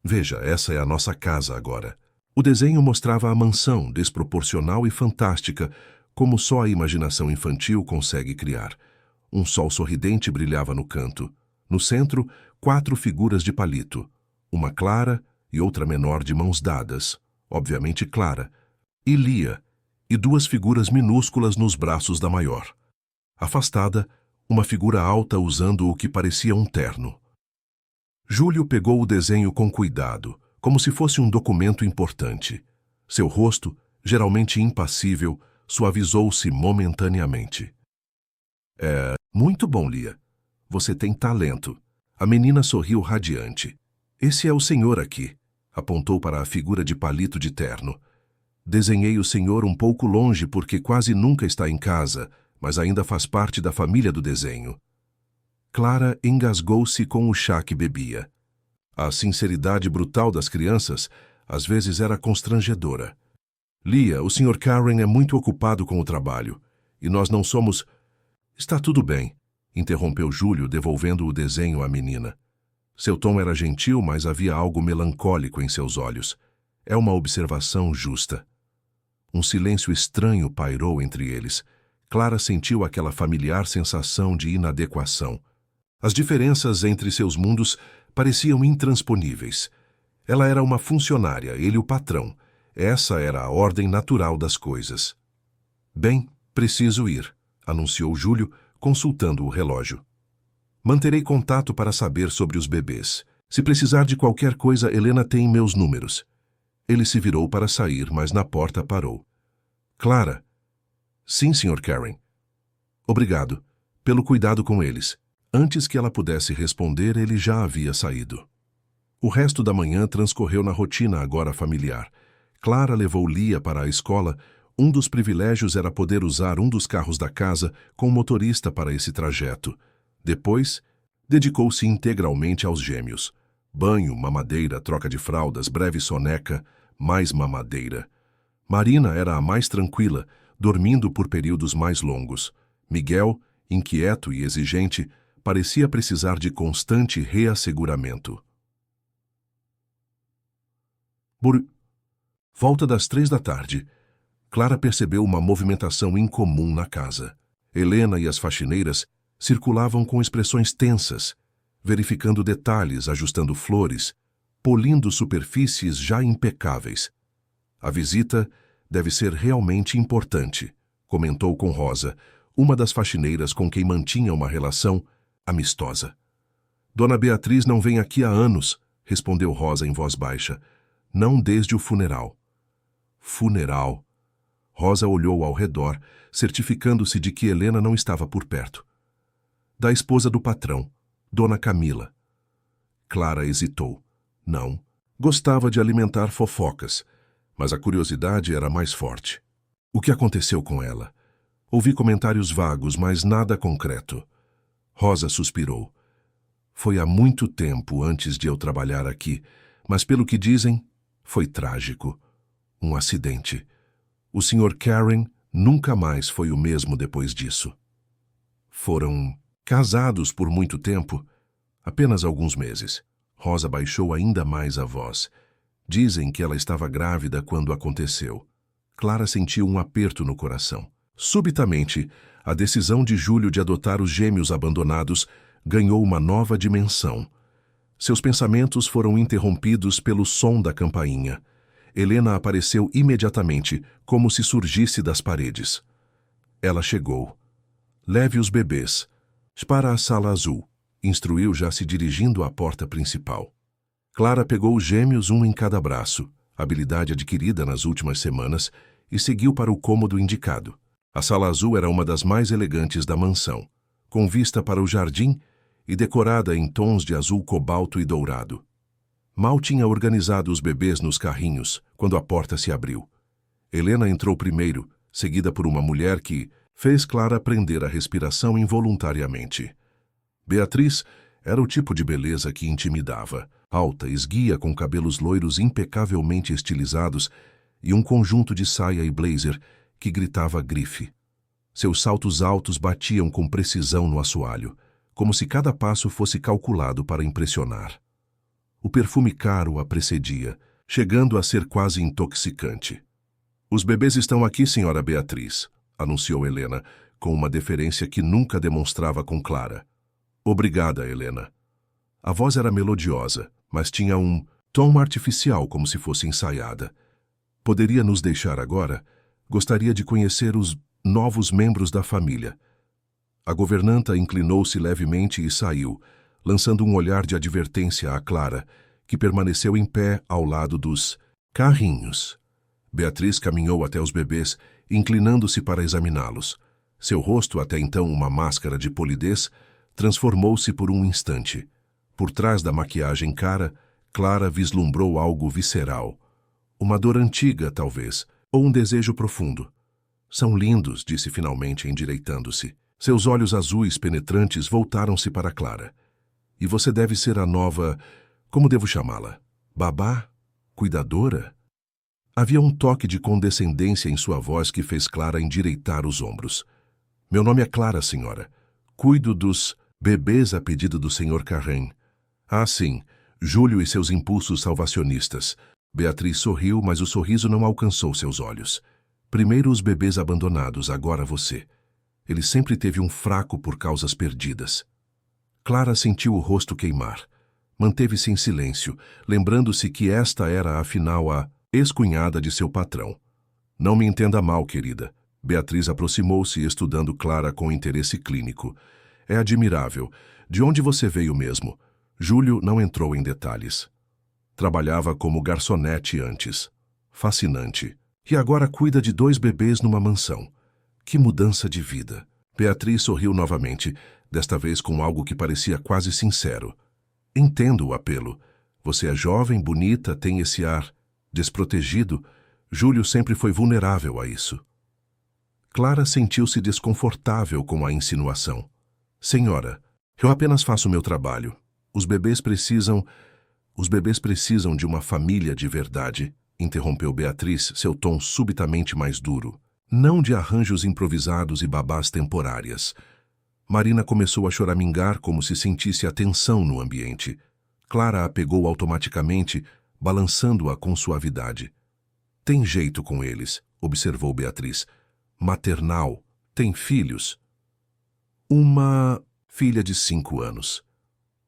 Speaker 1: Veja, essa é a nossa casa agora. O desenho mostrava a mansão, desproporcional e fantástica, como só a imaginação infantil consegue criar. Um sol sorridente brilhava no canto. No centro, 4 figuras de palito, uma clara e outra menor de mãos dadas, obviamente Clara, e Lia, e 2 figuras minúsculas nos braços da maior. Afastada, uma figura alta usando o que parecia um terno. Júlio pegou o desenho com cuidado, como se fosse um documento importante. Seu rosto, geralmente impassível, suavizou-se momentaneamente. Muito bom, Lia. Você tem talento. A menina sorriu radiante. Esse é o senhor aqui, apontou para a figura de palito de terno. Desenhei o senhor um pouco longe porque quase nunca está em casa, mas ainda faz parte da família do desenho. Clara engasgou-se com o chá que bebia. A sinceridade brutal das crianças às vezes era constrangedora. Lia, o Sr. Karen é muito ocupado com o trabalho, e nós não somos... Está tudo bem, interrompeu Júlio, devolvendo o desenho à menina. Seu tom era gentil, mas havia algo melancólico em seus olhos. É uma observação justa. Um silêncio estranho pairou entre eles. Clara sentiu aquela familiar sensação de inadequação. As diferenças entre seus mundos pareciam intransponíveis. Ela era uma funcionária, ele o patrão. Essa era a ordem natural das coisas. Bem, preciso ir, anunciou Júlio, consultando o relógio. Manterei contato para saber sobre os bebês. Se precisar de qualquer coisa, Helena tem meus números. Ele se virou para sair, mas na porta parou. Clara. Sim, Sr. Karen. Obrigado. Pelo cuidado com eles. Antes que ela pudesse responder, ele já havia saído. O resto da manhã transcorreu na rotina agora familiar. Clara levou Lia para a escola. Um dos privilégios era poder usar um dos carros da casa com motorista para esse trajeto. Depois, dedicou-se integralmente aos gêmeos. Banho, mamadeira, troca de fraldas, breve soneca, mais mamadeira. Marina era a mais tranquila, dormindo por períodos mais longos. Miguel, inquieto e exigente, parecia precisar de constante reasseguramento. Volta das 3 da tarde. Clara percebeu uma movimentação incomum na casa. Helena e as faxineiras circulavam com expressões tensas, verificando detalhes, ajustando flores, polindo superfícies já impecáveis. A visita deve ser realmente importante, comentou com Rosa, uma das faxineiras com quem mantinha uma relação amistosa. Dona Beatriz não vem aqui há anos, respondeu Rosa em voz baixa. Não desde o funeral. Funeral. Rosa olhou ao redor, certificando-se de que Helena não estava por perto. Da esposa do patrão, Dona Camila. Clara hesitou. Não. Gostava de alimentar fofocas, mas a curiosidade era mais forte. O que aconteceu com ela? Ouvi comentários vagos, mas nada concreto. Rosa suspirou. Foi há muito tempo antes de eu trabalhar aqui, mas pelo que dizem, foi trágico. Um acidente. O Sr. Karen nunca mais foi o mesmo depois disso. Foram casados por muito tempo, apenas alguns meses. Rosa baixou ainda mais a voz. Dizem que ela estava grávida quando aconteceu. Clara sentiu um aperto no coração. Subitamente, a decisão de Júlio de adotar os gêmeos abandonados ganhou uma nova dimensão. Seus pensamentos foram interrompidos pelo som da campainha. Helena apareceu imediatamente, como se surgisse das paredes. Ela chegou. Leve os bebês para a sala azul, instruiu já se dirigindo à porta principal. Clara pegou os gêmeos um em cada braço, habilidade adquirida nas últimas semanas, e seguiu para o cômodo indicado. A sala azul era uma das mais elegantes da mansão, com vista para o jardim e decorada em tons de azul cobalto e dourado. Mal tinha organizado os bebês nos carrinhos quando a porta se abriu. Helena entrou primeiro, seguida por uma mulher que fez Clara prender a respiração involuntariamente. Beatriz era o tipo de beleza que intimidava, alta, esguia com cabelos loiros impecavelmente estilizados e um conjunto de saia e blazer que gritava grife. Seus saltos altos batiam com precisão no assoalho, como se cada passo fosse calculado para impressionar. O perfume caro a precedia, chegando a ser quase intoxicante. "Os bebês estão aqui, senhora Beatriz", anunciou Helena, com uma deferência que nunca demonstrava com Clara. "Obrigada, Helena." A voz era melodiosa, mas tinha um tom artificial, como se fosse ensaiada. "Poderia nos deixar agora? Gostaria de conhecer os novos membros da família." A governanta inclinou-se levemente e saiu, lançando um olhar de advertência a Clara, que permaneceu em pé ao lado dos carrinhos. Beatriz caminhou até os bebês, inclinando-se para examiná-los. Seu rosto, até então uma máscara de polidez, transformou-se por um instante. Por trás da maquiagem cara, Clara vislumbrou algo visceral. Uma dor antiga, talvez, ou um desejo profundo. "São lindos", disse finalmente, endireitando-se. Seus olhos azuis penetrantes voltaram-se para Clara. "E você deve ser a nova... como devo chamá-la? Babá? Cuidadora?" Havia um toque de condescendência em sua voz que fez Clara endireitar os ombros. "Meu nome é Clara, senhora. Cuido dos bebês a pedido do Sr. Carrem." "Ah, sim. Júlio e seus impulsos salvacionistas." Beatriz sorriu, mas o sorriso não alcançou seus olhos. "Primeiro os bebês abandonados, agora você." Ele sempre teve um fraco por causas perdidas. Clara sentiu o rosto queimar. Manteve-se em silêncio, lembrando-se que esta era, afinal, a ex-cunhada de seu patrão. "Não me entenda mal, querida." Beatriz aproximou-se, estudando Clara com interesse clínico. "É admirável. De onde você veio mesmo?" Júlio não entrou em detalhes. Trabalhava como garçonete antes. Fascinante. E agora cuida de 2 bebês numa mansão. Que mudança de vida. Beatriz sorriu novamente, desta vez com algo que parecia quase sincero. "Entendo o apelo. Você é jovem, bonita, tem esse ar desprotegido." Júlio sempre foi vulnerável a isso. Clara sentiu-se desconfortável com a insinuação. "Senhora, eu apenas faço meu trabalho. Os bebês precisam de uma família de verdade", interrompeu Beatriz, seu tom subitamente mais duro. "Não de arranjos improvisados e babás temporárias." Marina começou a choramingar como se sentisse a tensão no ambiente. Clara a pegou automaticamente, balançando-a com suavidade. "Tem jeito com eles", observou Beatriz. "Maternal. Tem filhos?" "Uma filha de 5 anos.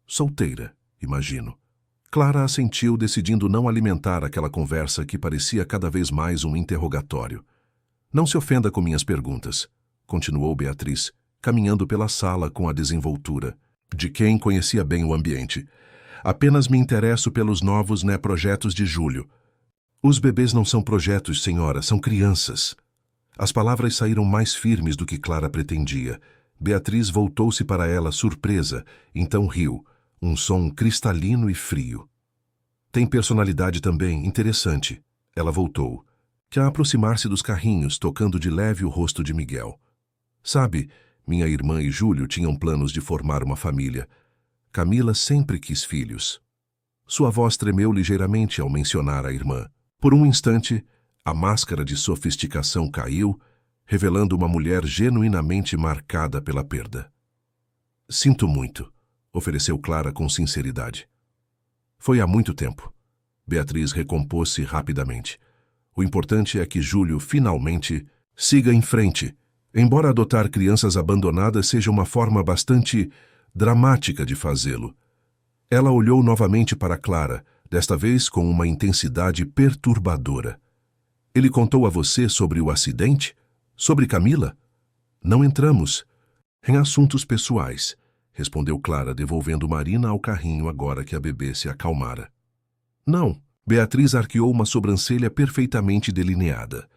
Speaker 1: Solteira, imagino." Clara assentiu, decidindo não alimentar aquela conversa que parecia cada vez mais um interrogatório. "Não se ofenda com minhas perguntas", continuou Beatriz, caminhando pela sala com a desenvoltura de quem conhecia bem o ambiente. "Apenas me interesso pelos novos projetos de Júlio." "Os bebês não são projetos, senhora, são crianças." As palavras saíram mais firmes do que Clara pretendia. Beatriz voltou-se para ela, surpresa, então riu, um som cristalino e frio. "Tem personalidade também, interessante." Ela voltou, que a aproximar-se dos carrinhos, tocando de leve o rosto de Miguel. "Sabe, minha irmã e Júlio tinham planos de formar uma família. Camila sempre quis filhos." Sua voz tremeu ligeiramente ao mencionar a irmã. Por um instante, a máscara de sofisticação caiu, revelando uma mulher genuinamente marcada pela perda. "Sinto muito", ofereceu Clara com sinceridade. "Foi há muito tempo." Beatriz recompôs-se rapidamente. "O importante é que Júlio finalmente siga em frente, embora adotar crianças abandonadas seja uma forma bastante dramática de fazê-lo." Ela olhou novamente para Clara, desta vez com uma intensidade perturbadora. "Ele contou a você sobre o acidente? Sobre Camila?" "Não entramos em assuntos pessoais", respondeu Clara, devolvendo Marina ao carrinho agora que a bebê se acalmara. "Não." Beatriz arqueou uma sobrancelha perfeitamente delineada.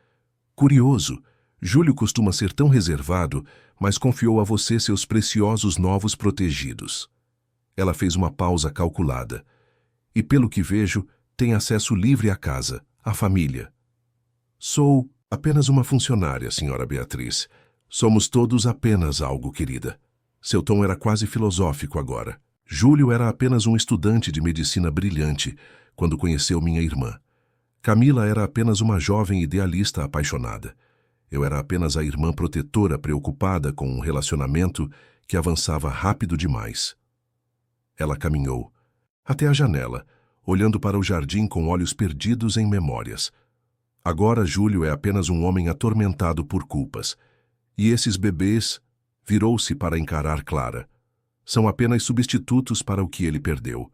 Speaker 1: "Curioso. Júlio costuma ser tão reservado, mas confiou a você seus preciosos novos protegidos." Ela fez uma pausa calculada. "E pelo que vejo, tem acesso livre à casa, à família." "Sou apenas uma funcionária, senhora Beatriz. Somos todos apenas algo, querida." Seu tom era quase filosófico agora. "Júlio era apenas um estudante de medicina brilhante quando conheceu minha irmã. Camila era apenas uma jovem idealista apaixonada. Eu era apenas a irmã protetora preocupada com um relacionamento que avançava rápido demais. Ela caminhou até a janela, olhando para o jardim com olhos perdidos em memórias. Agora Júlio é apenas um homem atormentado por culpas. E esses bebês, virou-se para encarar Clara, são apenas substitutos para o que ele perdeu.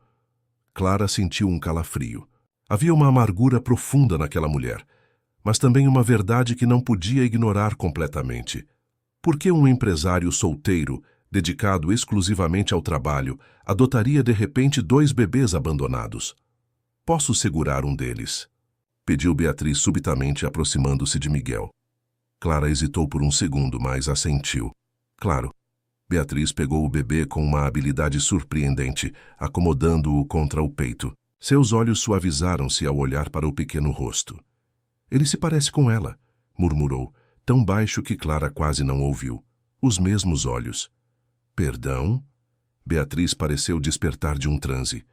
Speaker 1: Clara sentiu um calafrio. Havia uma amargura profunda naquela mulher, mas também uma verdade que não podia ignorar completamente. Por que um empresário solteiro, dedicado exclusivamente ao trabalho, adotaria de repente 2 bebês abandonados? Posso segurar um deles? Pediu Beatriz subitamente, aproximando-se de Miguel. Clara hesitou por um segundo, mas assentiu. Claro. Beatriz pegou o bebê com uma habilidade surpreendente, acomodando-o contra o peito. Seus olhos suavizaram-se ao olhar para o pequeno rosto. Ele se parece com ela, murmurou, tão baixo que Clara quase não ouviu. Os mesmos olhos. Perdão? Beatriz pareceu despertar de um transe.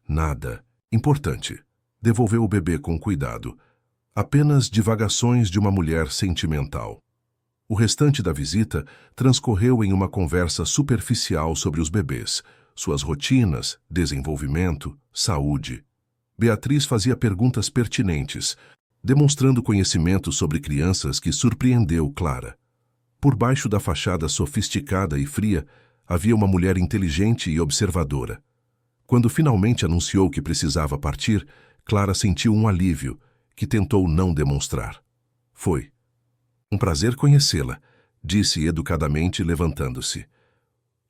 Speaker 1: Nada. Importante. Devolveu o bebê com cuidado. Apenas divagações de uma mulher sentimental. O restante da visita transcorreu em uma conversa superficial sobre os bebês, suas rotinas, desenvolvimento, saúde. Beatriz fazia perguntas pertinentes, demonstrando conhecimento sobre crianças que surpreendeu Clara. Por baixo da fachada sofisticada e fria, havia uma mulher inteligente e observadora. Quando finalmente anunciou que precisava partir, Clara sentiu um alívio, que tentou não demonstrar. Foi. Um prazer conhecê-la, disse educadamente, levantando-se.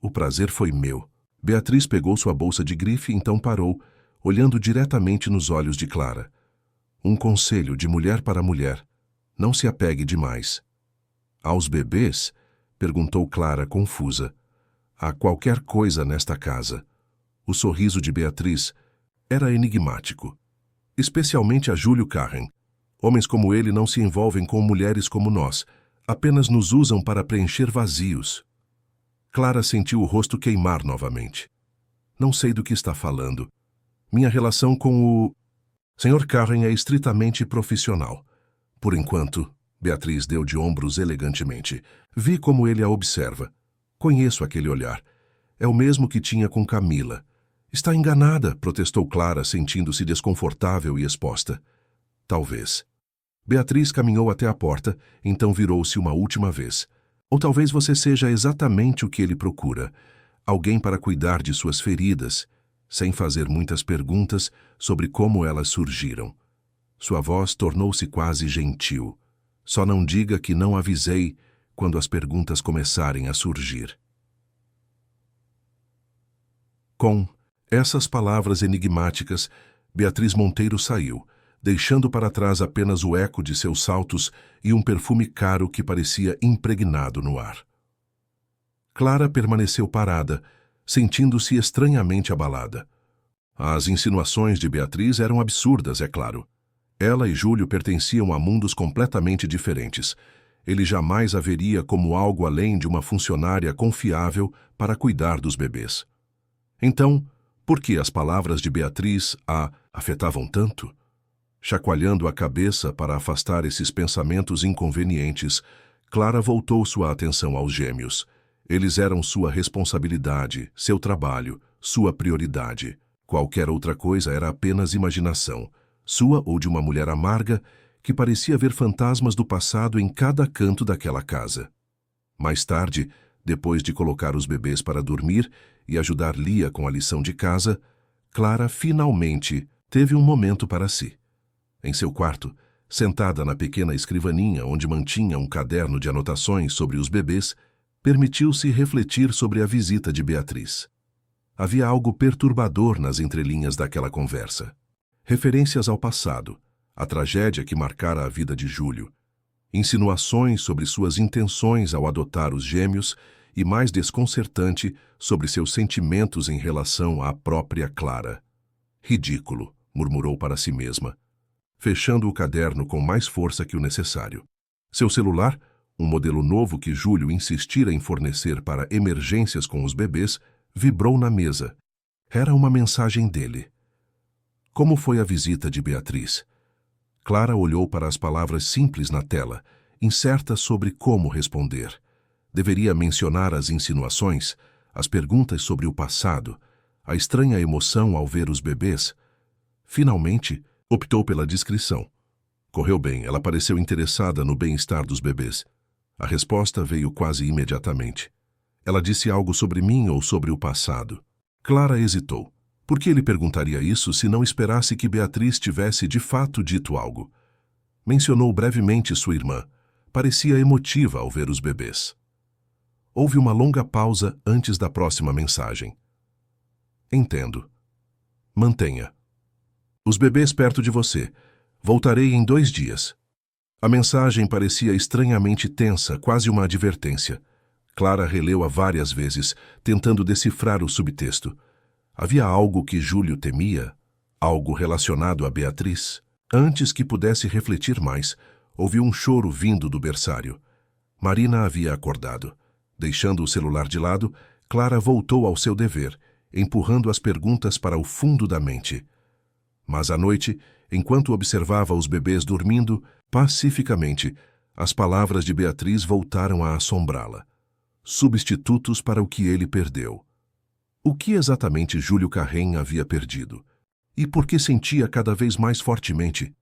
Speaker 1: O prazer foi meu. Beatriz pegou sua bolsa de grife e então parou, olhando diretamente nos olhos de Clara. Um conselho de mulher para mulher. Não se apegue demais. Aos bebês? Perguntou Clara, confusa. Há qualquer coisa nesta casa. O sorriso de Beatriz era enigmático. Especialmente a Júlio Carren. Homens como ele não se envolvem com mulheres como nós, apenas nos usam para preencher vazios. Clara sentiu o rosto queimar novamente. Não sei do que está falando. Minha relação com o Sr. Carren é estritamente profissional. Por enquanto, Beatriz deu de ombros elegantemente. Vi como ele a observa. Conheço aquele olhar. É o mesmo que tinha com Camila. Está enganada, protestou Clara, sentindo-se desconfortável e exposta. Talvez. Beatriz caminhou até a porta, então virou-se uma última vez. Ou talvez você seja exatamente o que ele procura. Alguém para cuidar de suas feridas, sem fazer muitas perguntas sobre como elas surgiram. Sua voz tornou-se quase gentil. Só não diga que não avisei quando as perguntas começarem a surgir. Com essas palavras enigmáticas, Beatriz Monteiro saiu, deixando para trás apenas o eco de seus saltos e um perfume caro que parecia impregnado no ar. Clara permaneceu parada, sentindo-se estranhamente abalada. As insinuações de Beatriz eram absurdas, é claro. Ela e Júlio pertenciam a mundos completamente diferentes. Ele jamais a veria como algo além de uma funcionária confiável para cuidar dos bebês. Então, por que as palavras de Beatriz a afetavam tanto? Chacoalhando a cabeça para afastar esses pensamentos inconvenientes, Clara voltou sua atenção aos gêmeos. Eles eram sua responsabilidade, seu trabalho, sua prioridade. Qualquer outra coisa era apenas imaginação, sua ou de uma mulher amarga que parecia ver fantasmas do passado em cada canto daquela casa. Mais tarde, depois de colocar os bebês para dormir e ajudar Lia com a lição de casa, Clara finalmente teve um momento para si. Em seu quarto, sentada na pequena escrivaninha onde mantinha um caderno de anotações sobre os bebês, permitiu-se refletir sobre a visita de Beatriz. Havia algo perturbador nas entrelinhas daquela conversa. Referências ao passado, a tragédia que marcara a vida de Júlio, insinuações sobre suas intenções ao adotar os gêmeos e, mais desconcertante, sobre seus sentimentos em relação à própria Clara. Ridículo, murmurou para si mesma, fechando o caderno com mais força que o necessário. Seu celular, um modelo novo que Júlio insistira em fornecer para emergências com os bebês, vibrou na mesa. Era uma mensagem dele. Como foi a visita de Beatriz? Clara olhou para as palavras simples na tela, incerta sobre como responder. Deveria mencionar as insinuações, as perguntas sobre o passado, a estranha emoção ao ver os bebês? Finalmente, optou pela discrição. Correu bem, ela pareceu interessada no bem-estar dos bebês. A resposta veio quase imediatamente. Ela disse algo sobre mim ou sobre o passado. Clara hesitou. Por que ele perguntaria isso se não esperasse que Beatriz tivesse de fato dito algo? Mencionou brevemente sua irmã. Parecia emotiva ao ver os bebês. Houve uma longa pausa antes da próxima mensagem. Entendo. Mantenha. Os bebês perto de você. Voltarei em 2 dias. A mensagem parecia estranhamente tensa, quase uma advertência. Clara releu-a várias vezes, tentando decifrar o subtexto. Havia algo que Júlio temia? Algo relacionado a Beatriz? Antes que pudesse refletir mais, ouviu um choro vindo do berçário. Marina havia acordado. Deixando o celular de lado, Clara voltou ao seu dever, empurrando as perguntas para o fundo da mente. Mas à noite, enquanto observava os bebês dormindo, pacificamente, as palavras de Beatriz voltaram a assombrá-la. Substitutos para o que ele perdeu. O que exatamente Júlio Carrem havia perdido? E por que sentia cada vez mais fortemente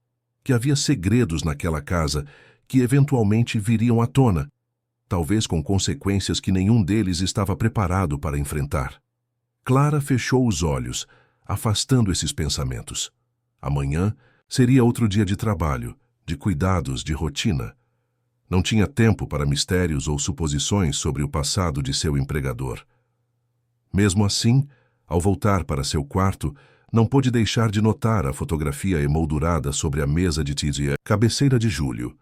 Speaker 1: que havia segredos naquela casa que eventualmente viriam à tona, talvez com consequências que nenhum deles estava preparado para enfrentar? Clara fechou os olhos, afastando esses pensamentos. Amanhã seria outro dia de trabalho, de cuidados, de rotina. Não tinha tempo para mistérios ou suposições sobre o passado de seu empregador. Mesmo assim, ao voltar para seu quarto, não pôde deixar de notar a fotografia emoldurada sobre a mesa de Tidia, cabeceira de Júlio,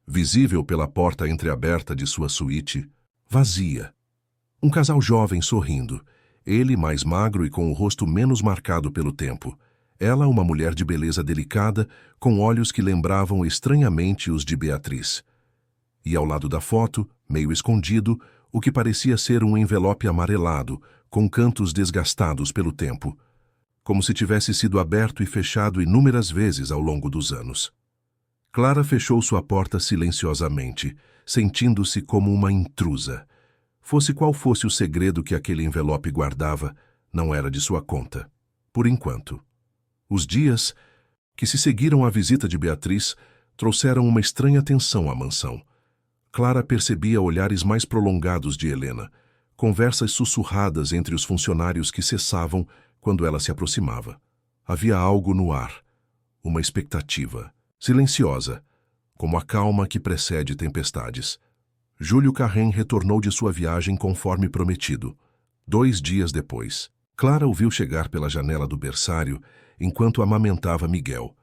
Speaker 1: visível pela porta entreaberta de sua suíte, vazia. Um casal jovem sorrindo, ele mais magro e com o rosto menos marcado pelo tempo. Ela, uma mulher de beleza delicada, com olhos que lembravam estranhamente os de Beatriz. E ao lado da foto, meio escondido, o que parecia ser um envelope amarelado, com cantos desgastados pelo tempo, como se tivesse sido aberto e fechado inúmeras vezes ao longo dos anos. Clara fechou sua porta silenciosamente, sentindo-se como uma intrusa. Fosse qual fosse o segredo que aquele envelope guardava, não era de sua conta. Por enquanto. Os dias que se seguiram à visita de Beatriz trouxeram uma estranha tensão à mansão. Clara percebia olhares mais prolongados de Helena, conversas sussurradas entre os funcionários que cessavam quando ela se aproximava. Havia algo no ar, uma expectativa, silenciosa, como a calma que precede tempestades. Júlio Carrem retornou de sua viagem conforme prometido. 2 dias depois, Clara o viu chegar pela janela do berçário enquanto amamentava Miguel.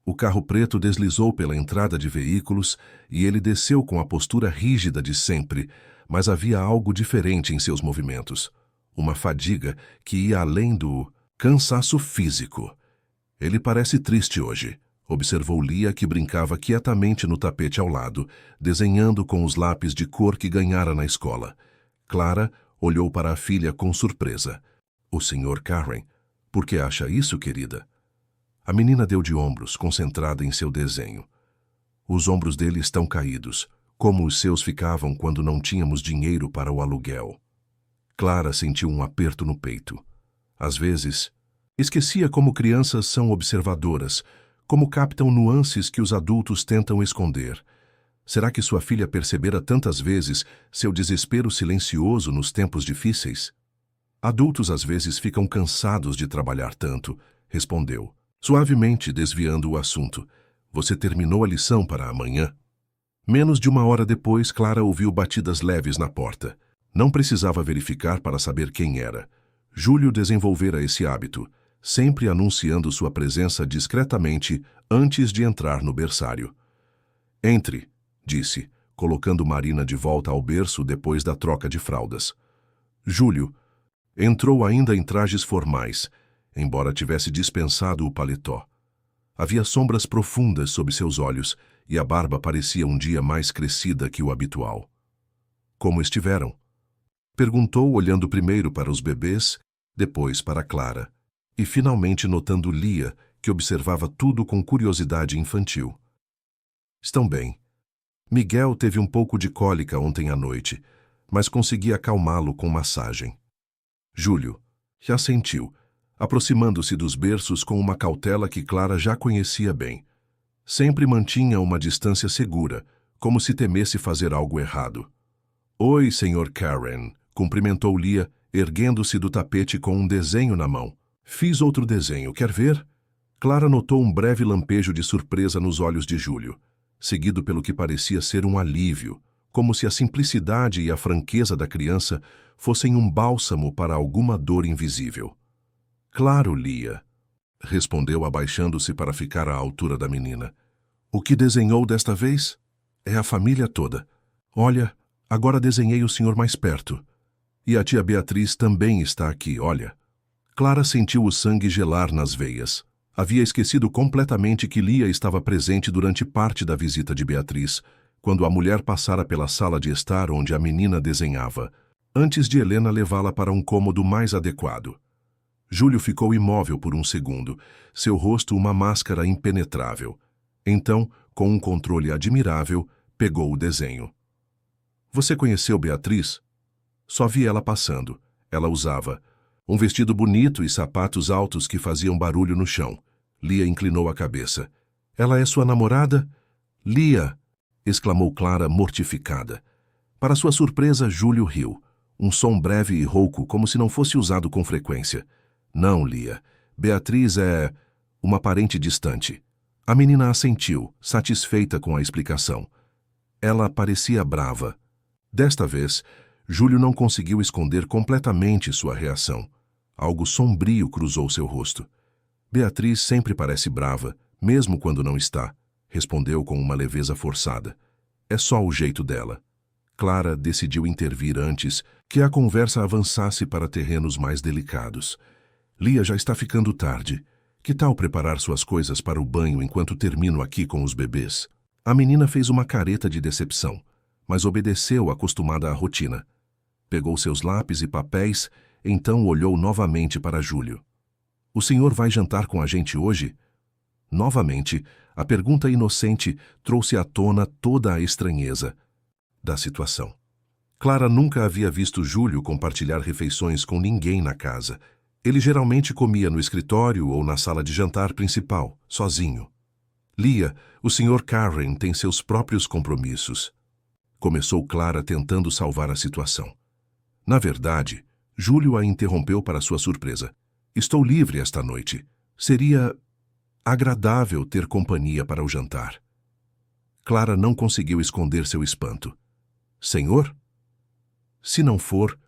Speaker 1: O carro preto deslizou pela entrada de veículos e ele desceu com a postura rígida de sempre, mas havia algo diferente em seus movimentos. Uma fadiga que ia além do cansaço físico. Ele parece triste hoje, observou Lia, que brincava quietamente no tapete ao lado, desenhando com os lápis de cor que ganhara na escola. Clara olhou para a filha com surpresa. O Sr. Carrem, por que acha isso, querida? A menina deu de ombros, concentrada em seu desenho. Os ombros dele estão caídos, como os seus ficavam quando não tínhamos dinheiro para o aluguel. Clara sentiu um aperto no peito. Às vezes, esquecia como crianças são observadoras, como captam nuances que os adultos tentam esconder. Será que sua filha percebera tantas vezes seu desespero silencioso nos tempos difíceis? Adultos às vezes ficam cansados de trabalhar tanto, respondeu, suavemente desviando o assunto. Você terminou a lição para amanhã? Menos de 1 hora depois, Clara ouviu batidas leves na porta. Não precisava verificar para saber quem era. Júlio desenvolvera esse hábito, sempre anunciando sua presença discretamente antes de entrar no berçário. Entre, disse, colocando Marina de volta ao berço depois da troca de fraldas. Júlio entrou ainda em trajes formais, embora tivesse dispensado o paletó. Havia sombras profundas sob seus olhos e a barba parecia um dia mais crescida que o habitual. Como estiveram? Perguntou, olhando primeiro para os bebês, depois para Clara, e finalmente notando Lia, que observava tudo com curiosidade infantil. Estão bem. Miguel teve um pouco de cólica ontem à noite, mas conseguia acalmá-lo com massagem. Júlio já sentiu, aproximando-se dos berços com uma cautela que Clara já conhecia bem. Sempre mantinha uma distância segura, como se temesse fazer algo errado. "Oi, Sr. Karen", cumprimentou Lia, erguendo-se do tapete com um desenho na mão. "Fiz outro desenho, quer ver?" Clara notou um breve lampejo de surpresa nos olhos de Júlio, seguido pelo que parecia ser um alívio, como se a simplicidade e a franqueza da criança fossem um bálsamo para alguma dor invisível. "Claro, Lia", respondeu abaixando-se para ficar à altura da menina. "O que desenhou desta vez? É a família toda. Olha, agora desenhei o senhor mais perto. E a tia Beatriz também está aqui, olha." Clara sentiu o sangue gelar nas veias. Havia esquecido completamente que Lia estava presente durante parte da visita de Beatriz, quando a mulher passara pela sala de estar onde a menina desenhava, antes de Helena levá-la para um cômodo mais adequado. Júlio ficou imóvel por um segundo, seu rosto uma máscara impenetrável. Então, com um controle admirável, pegou o desenho. "Você conheceu Beatriz?" "Só vi ela passando. Ela usava um vestido bonito e sapatos altos que faziam barulho no chão." Lia inclinou a cabeça. "Ela é sua namorada?" "Lia!" exclamou Clara, mortificada. Para sua surpresa, Júlio riu. Um som breve e rouco, como se não fosse usado com frequência. "Não, Lia. Beatriz é uma parente distante." A menina assentiu, satisfeita com a explicação. Ela parecia brava. Desta vez, Júlio não conseguiu esconder completamente sua reação. Algo sombrio cruzou seu rosto. "Beatriz sempre parece brava, mesmo quando não está", respondeu com uma leveza forçada. "É só o jeito dela." Clara decidiu intervir antes que a conversa avançasse para terrenos mais delicados. "Lia, já está ficando tarde. Que tal preparar suas coisas para o banho enquanto termino aqui com os bebês?" A menina fez uma careta de decepção, mas obedeceu, acostumada à rotina. Pegou seus lápis e papéis, então olhou novamente para Júlio. "O senhor vai jantar com a gente hoje?" Novamente, a pergunta inocente trouxe à tona toda a estranheza da situação. Clara nunca havia visto Júlio compartilhar refeições com ninguém na casa. Ele geralmente comia no escritório ou na sala de jantar principal, sozinho. "Lia, o Sr. Karen tem seus próprios compromissos", começou Clara tentando salvar a situação. Na verdade, Júlio a interrompeu para sua surpresa. "Estou livre esta noite. Seria agradável ter companhia para o jantar." Clara não conseguiu esconder seu espanto. "Senhor?" "Se não for,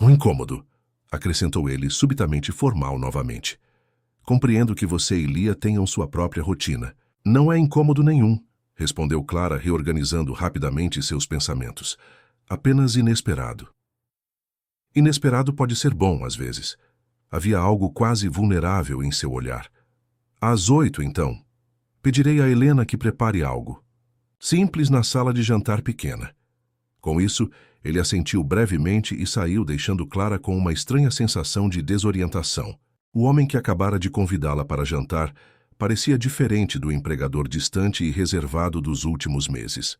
Speaker 1: um incômodo", acrescentou ele, subitamente formal novamente. "Compreendo que você e Lia tenham sua própria rotina." "Não é incômodo nenhum", respondeu Clara, reorganizando rapidamente seus pensamentos. "Apenas inesperado." Inesperado pode ser bom, às vezes. Havia algo quase vulnerável em seu olhar. "Às 8, então. Pedirei a Helena que prepare algo. Simples na sala de jantar pequena." Com isso, ele assentiu brevemente e saiu, deixando Clara com uma estranha sensação de desorientação. O homem que acabara de convidá-la para jantar parecia diferente do empregador distante e reservado dos últimos meses.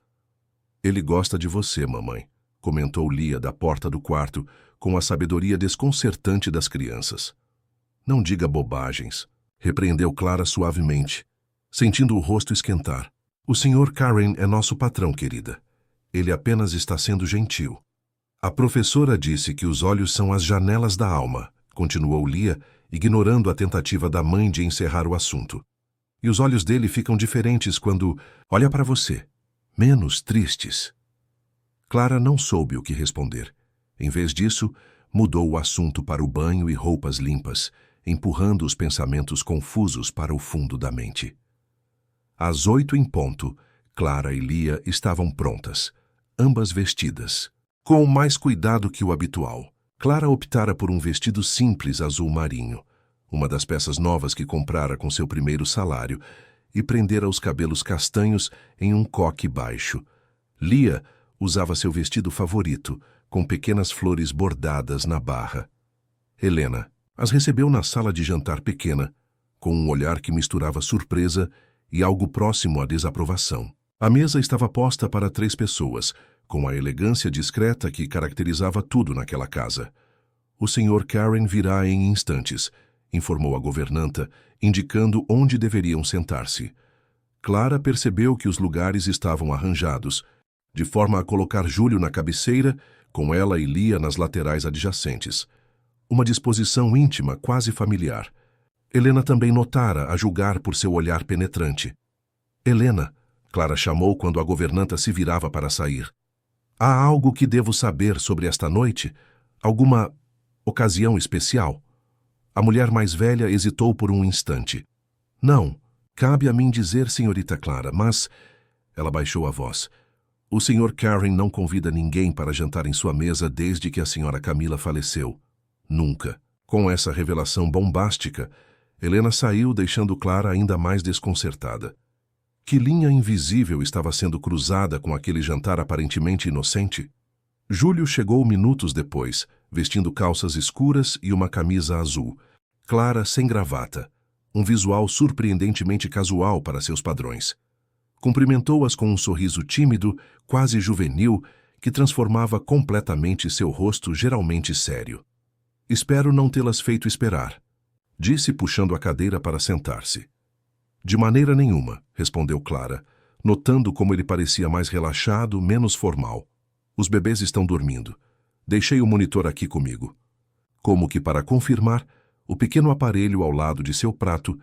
Speaker 1: "Ele gosta de você, mamãe", comentou Lia da porta do quarto, com a sabedoria desconcertante das crianças. "Não diga bobagens", repreendeu Clara suavemente, sentindo o rosto esquentar. "O Sr. Karen é nosso patrão, querida. Ele apenas está sendo gentil." "A professora disse que os olhos são as janelas da alma", continuou Lia, ignorando a tentativa da mãe de encerrar o assunto. "E os olhos dele ficam diferentes quando olha para você, menos tristes." Clara não soube o que responder. Em vez disso, mudou o assunto para o banho e roupas limpas, empurrando os pensamentos confusos para o fundo da mente. Às 8 em ponto, Clara e Lia estavam prontas, ambas vestidas, com mais cuidado que o habitual. Clara optara por um vestido simples azul marinho, uma das peças novas que comprara com seu primeiro salário, e prendera os cabelos castanhos em um coque baixo. Lia usava seu vestido favorito, com pequenas flores bordadas na barra. Helena as recebeu na sala de jantar pequena, com um olhar que misturava surpresa e algo próximo à desaprovação. A mesa estava posta para 3 pessoas, com a elegância discreta que caracterizava tudo naquela casa. O Sr. Karen virá em instantes, informou a governanta, indicando onde deveriam sentar-se. Clara percebeu que os lugares estavam arranjados, de forma a colocar Júlio na cabeceira, com ela e Lia nas laterais adjacentes. Uma disposição íntima, quase familiar. Helena também notara, a julgar por seu olhar penetrante. Helena, Clara chamou quando a governanta se virava para sair. Há algo que devo saber sobre esta noite? Alguma ocasião especial? A mulher mais velha hesitou por um instante. Não, cabe a mim dizer, senhorita Clara, mas... Ela baixou a voz. O Sr. Karen não convida ninguém para jantar em sua mesa desde que a senhora Camila faleceu. Nunca. Com essa revelação bombástica, Helena saiu, deixando Clara ainda mais desconcertada. Que linha invisível estava sendo cruzada com aquele jantar aparentemente inocente? Júlio chegou minutos depois, vestindo calças escuras e uma camisa azul. Clara sem gravata. Um visual surpreendentemente casual para seus padrões. Cumprimentou-as com um sorriso tímido, quase juvenil, que transformava completamente seu rosto geralmente sério. Espero não tê-las feito esperar, disse puxando a cadeira para sentar-se. De maneira nenhuma, respondeu Clara, notando como ele parecia mais relaxado, menos formal. Os bebês estão dormindo. Deixei o monitor aqui comigo. Como que para confirmar, o pequeno aparelho ao lado de seu prato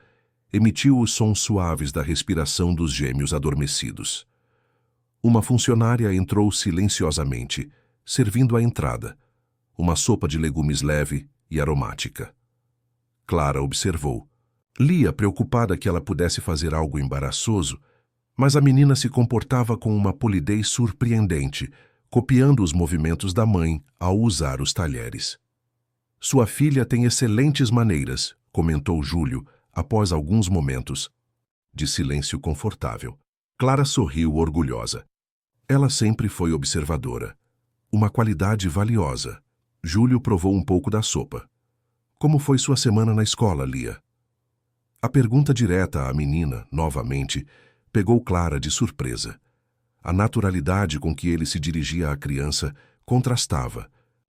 Speaker 1: emitiu os sons suaves da respiração dos gêmeos adormecidos. Uma funcionária entrou silenciosamente, servindo a entrada, uma sopa de legumes leve e aromática. Clara observou. Lia, preocupada que ela pudesse fazer algo embaraçoso, mas a menina se comportava com uma polidez surpreendente, copiando os movimentos da mãe ao usar os talheres. Sua filha tem excelentes maneiras, comentou Júlio, após alguns momentos de silêncio confortável. Clara sorriu orgulhosa. Ela sempre foi observadora. Uma qualidade valiosa. Júlio provou um pouco da sopa. Como foi sua semana na escola, Lia? A pergunta direta à menina, novamente, pegou Clara de surpresa. A naturalidade com que ele se dirigia à criança contrastava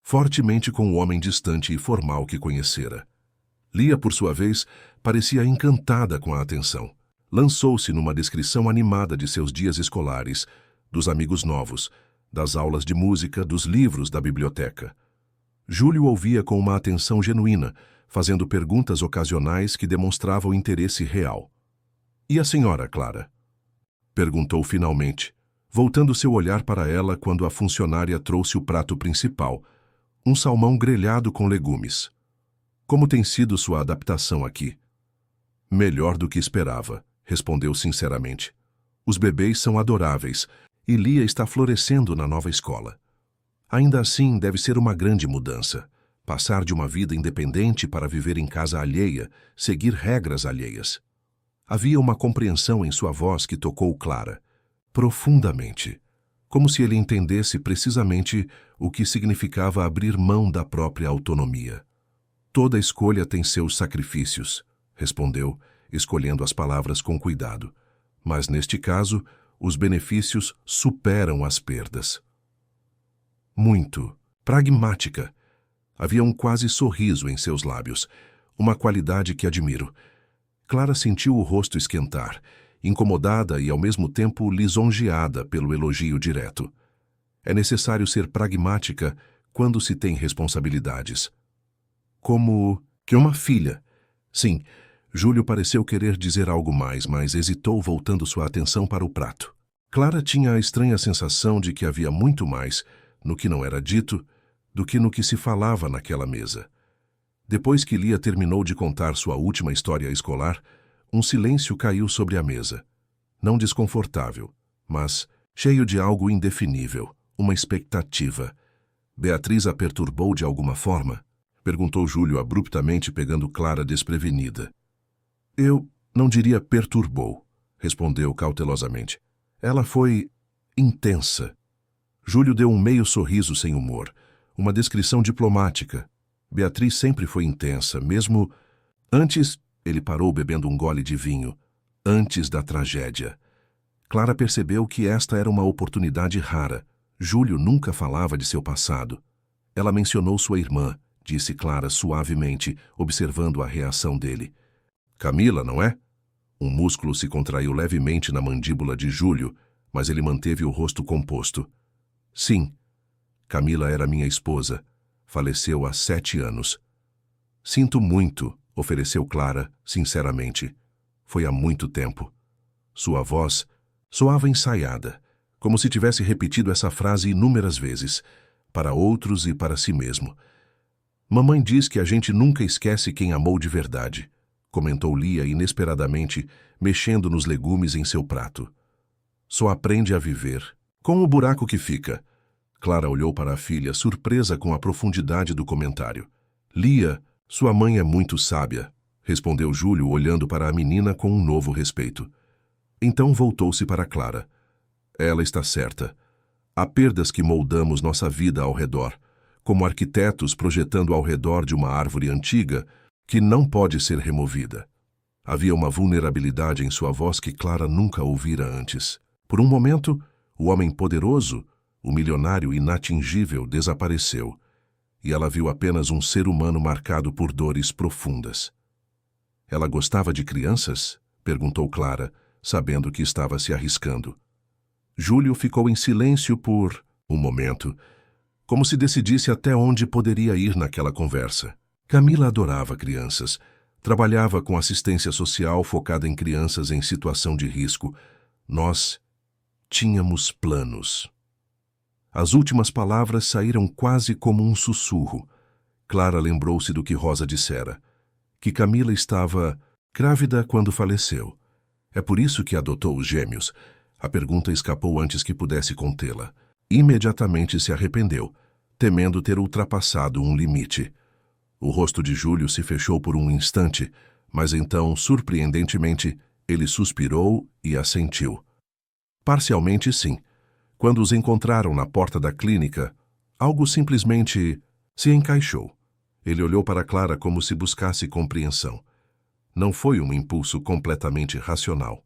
Speaker 1: fortemente com o homem distante e formal que conhecera. Lia, por sua vez, parecia encantada com a atenção. Lançou-se numa descrição animada de seus dias escolares, dos amigos novos, das aulas de música, dos livros da biblioteca. Júlio ouvia com uma atenção genuína, fazendo perguntas ocasionais que demonstravam interesse real. E a senhora, Clara? Perguntou finalmente, voltando seu olhar para ela quando a funcionária trouxe o prato principal, um salmão grelhado com legumes. Como tem sido sua adaptação aqui? Melhor do que esperava, respondeu sinceramente. Os bebês são adoráveis e Lia está florescendo na nova escola. Ainda assim, deve ser uma grande mudança. Passar de uma vida independente para viver em casa alheia, seguir regras alheias. Havia uma compreensão em sua voz que tocou Clara, profundamente, como se ele entendesse precisamente o que significava abrir mão da própria autonomia. Toda escolha tem seus sacrifícios, respondeu, escolhendo as palavras com cuidado. Mas, neste caso, os benefícios superam as perdas. Muito. Pragmática. Havia um quase sorriso em seus lábios, uma qualidade que admiro. Clara sentiu o rosto esquentar, incomodada e ao mesmo tempo lisonjeada pelo elogio direto. É necessário ser pragmática quando se tem responsabilidades. Como que uma filha. Sim, Júlio pareceu querer dizer algo mais, mas hesitou, voltando sua atenção para o prato. Clara tinha a estranha sensação de que havia muito mais, no que não era dito, do que no que se falava naquela mesa. Depois que Lia terminou de contar sua última história escolar, um silêncio caiu sobre a mesa. Não desconfortável, mas cheio de algo indefinível, uma expectativa. Beatriz a perturbou de alguma forma? Perguntou Júlio abruptamente, pegando Clara desprevenida. Eu não diria perturbou, respondeu cautelosamente. Ela foi intensa. Júlio deu um meio sorriso sem humor, uma descrição diplomática. Beatriz sempre foi intensa, mesmo antes... Ele parou bebendo um gole de vinho, antes da tragédia. Clara percebeu que esta era uma oportunidade rara, Júlio nunca falava de seu passado. Ela mencionou sua irmã, disse Clara suavemente, observando a reação dele. Camila, não é? Um músculo se contraiu levemente na mandíbula de Júlio, mas ele manteve o rosto composto. Sim, Camila era minha esposa. Faleceu há 7 anos. Sinto muito, ofereceu Clara, sinceramente. Foi há muito tempo. Sua voz soava ensaiada, como se tivesse repetido essa frase inúmeras vezes, para outros e para si mesmo. Mamãe diz que a gente nunca esquece quem amou de verdade, comentou Lia inesperadamente, mexendo nos legumes em seu prato. Só aprende a viver, com o buraco que fica. Clara olhou para a filha, surpresa com a profundidade do comentário. Lia, sua mãe é muito sábia, respondeu Júlio, olhando para a menina com um novo respeito. Então voltou-se para Clara. Ela está certa. Há perdas que moldamos nossa vida ao redor, como arquitetos projetando ao redor de uma árvore antiga que não pode ser removida. Havia uma vulnerabilidade em sua voz que Clara nunca ouvira antes. Por um momento, o homem poderoso, o milionário inatingível, desapareceu, e ela viu apenas um ser humano marcado por dores profundas. Ela gostava de crianças? Perguntou Clara, sabendo que estava se arriscando. Júlio ficou em silêncio por um momento, como se decidisse até onde poderia ir naquela conversa. Camila adorava crianças. Trabalhava com assistência social focada em crianças em situação de risco. Nós tínhamos planos. As últimas palavras saíram quase como um sussurro. Clara lembrou-se do que Rosa dissera, que Camila estava grávida quando faleceu. É por isso que adotou os gêmeos. A pergunta escapou antes que pudesse contê-la. Imediatamente se arrependeu, temendo ter ultrapassado um limite. O rosto de Júlio se fechou por um instante, mas então, surpreendentemente, ele suspirou e assentiu. Parcialmente, sim. Quando os encontraram na porta da clínica, algo simplesmente se encaixou. Ele olhou para Clara como se buscasse compreensão. Não foi um impulso completamente racional.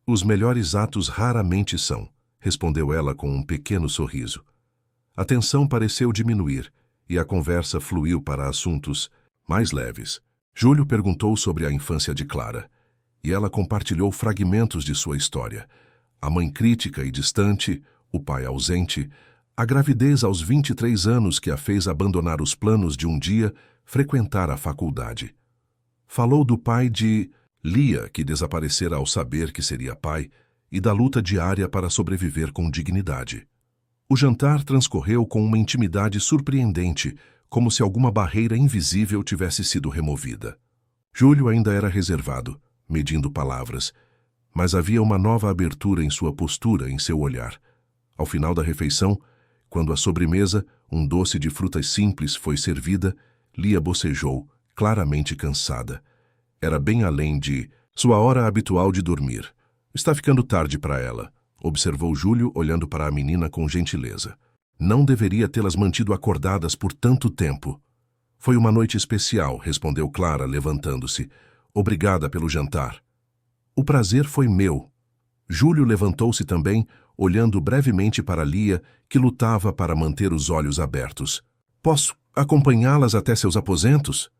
Speaker 1: Os melhores atos raramente são, respondeu ela com um pequeno sorriso. A tensão pareceu diminuir e a conversa fluiu para assuntos mais leves. Júlio perguntou sobre a infância de Clara, e ela compartilhou fragmentos de sua história. A mãe crítica e distante, o pai ausente, a gravidez aos 23 anos que a fez abandonar os planos de um dia frequentar a faculdade. Falou do pai de Lia, que desaparecera ao saber que seria pai, e da luta diária para sobreviver com dignidade. O jantar transcorreu com uma intimidade surpreendente, como se alguma barreira invisível tivesse sido removida. Júlio ainda era reservado, medindo palavras, mas havia uma nova abertura em sua postura, em seu olhar. Ao final da refeição, quando a sobremesa, um doce de frutas simples, foi servida, Lia bocejou, claramente cansada. Era bem além de sua hora habitual de dormir. Está ficando tarde para ela, observou Júlio, olhando para a menina com gentileza. Não deveria tê-las mantido acordadas por tanto tempo. Foi uma noite especial, respondeu Clara, levantando-se. Obrigada pelo jantar. O prazer foi meu. Júlio levantou-se também, olhando brevemente para Lia, que lutava para manter os olhos abertos. Posso acompanhá-las até seus aposentos?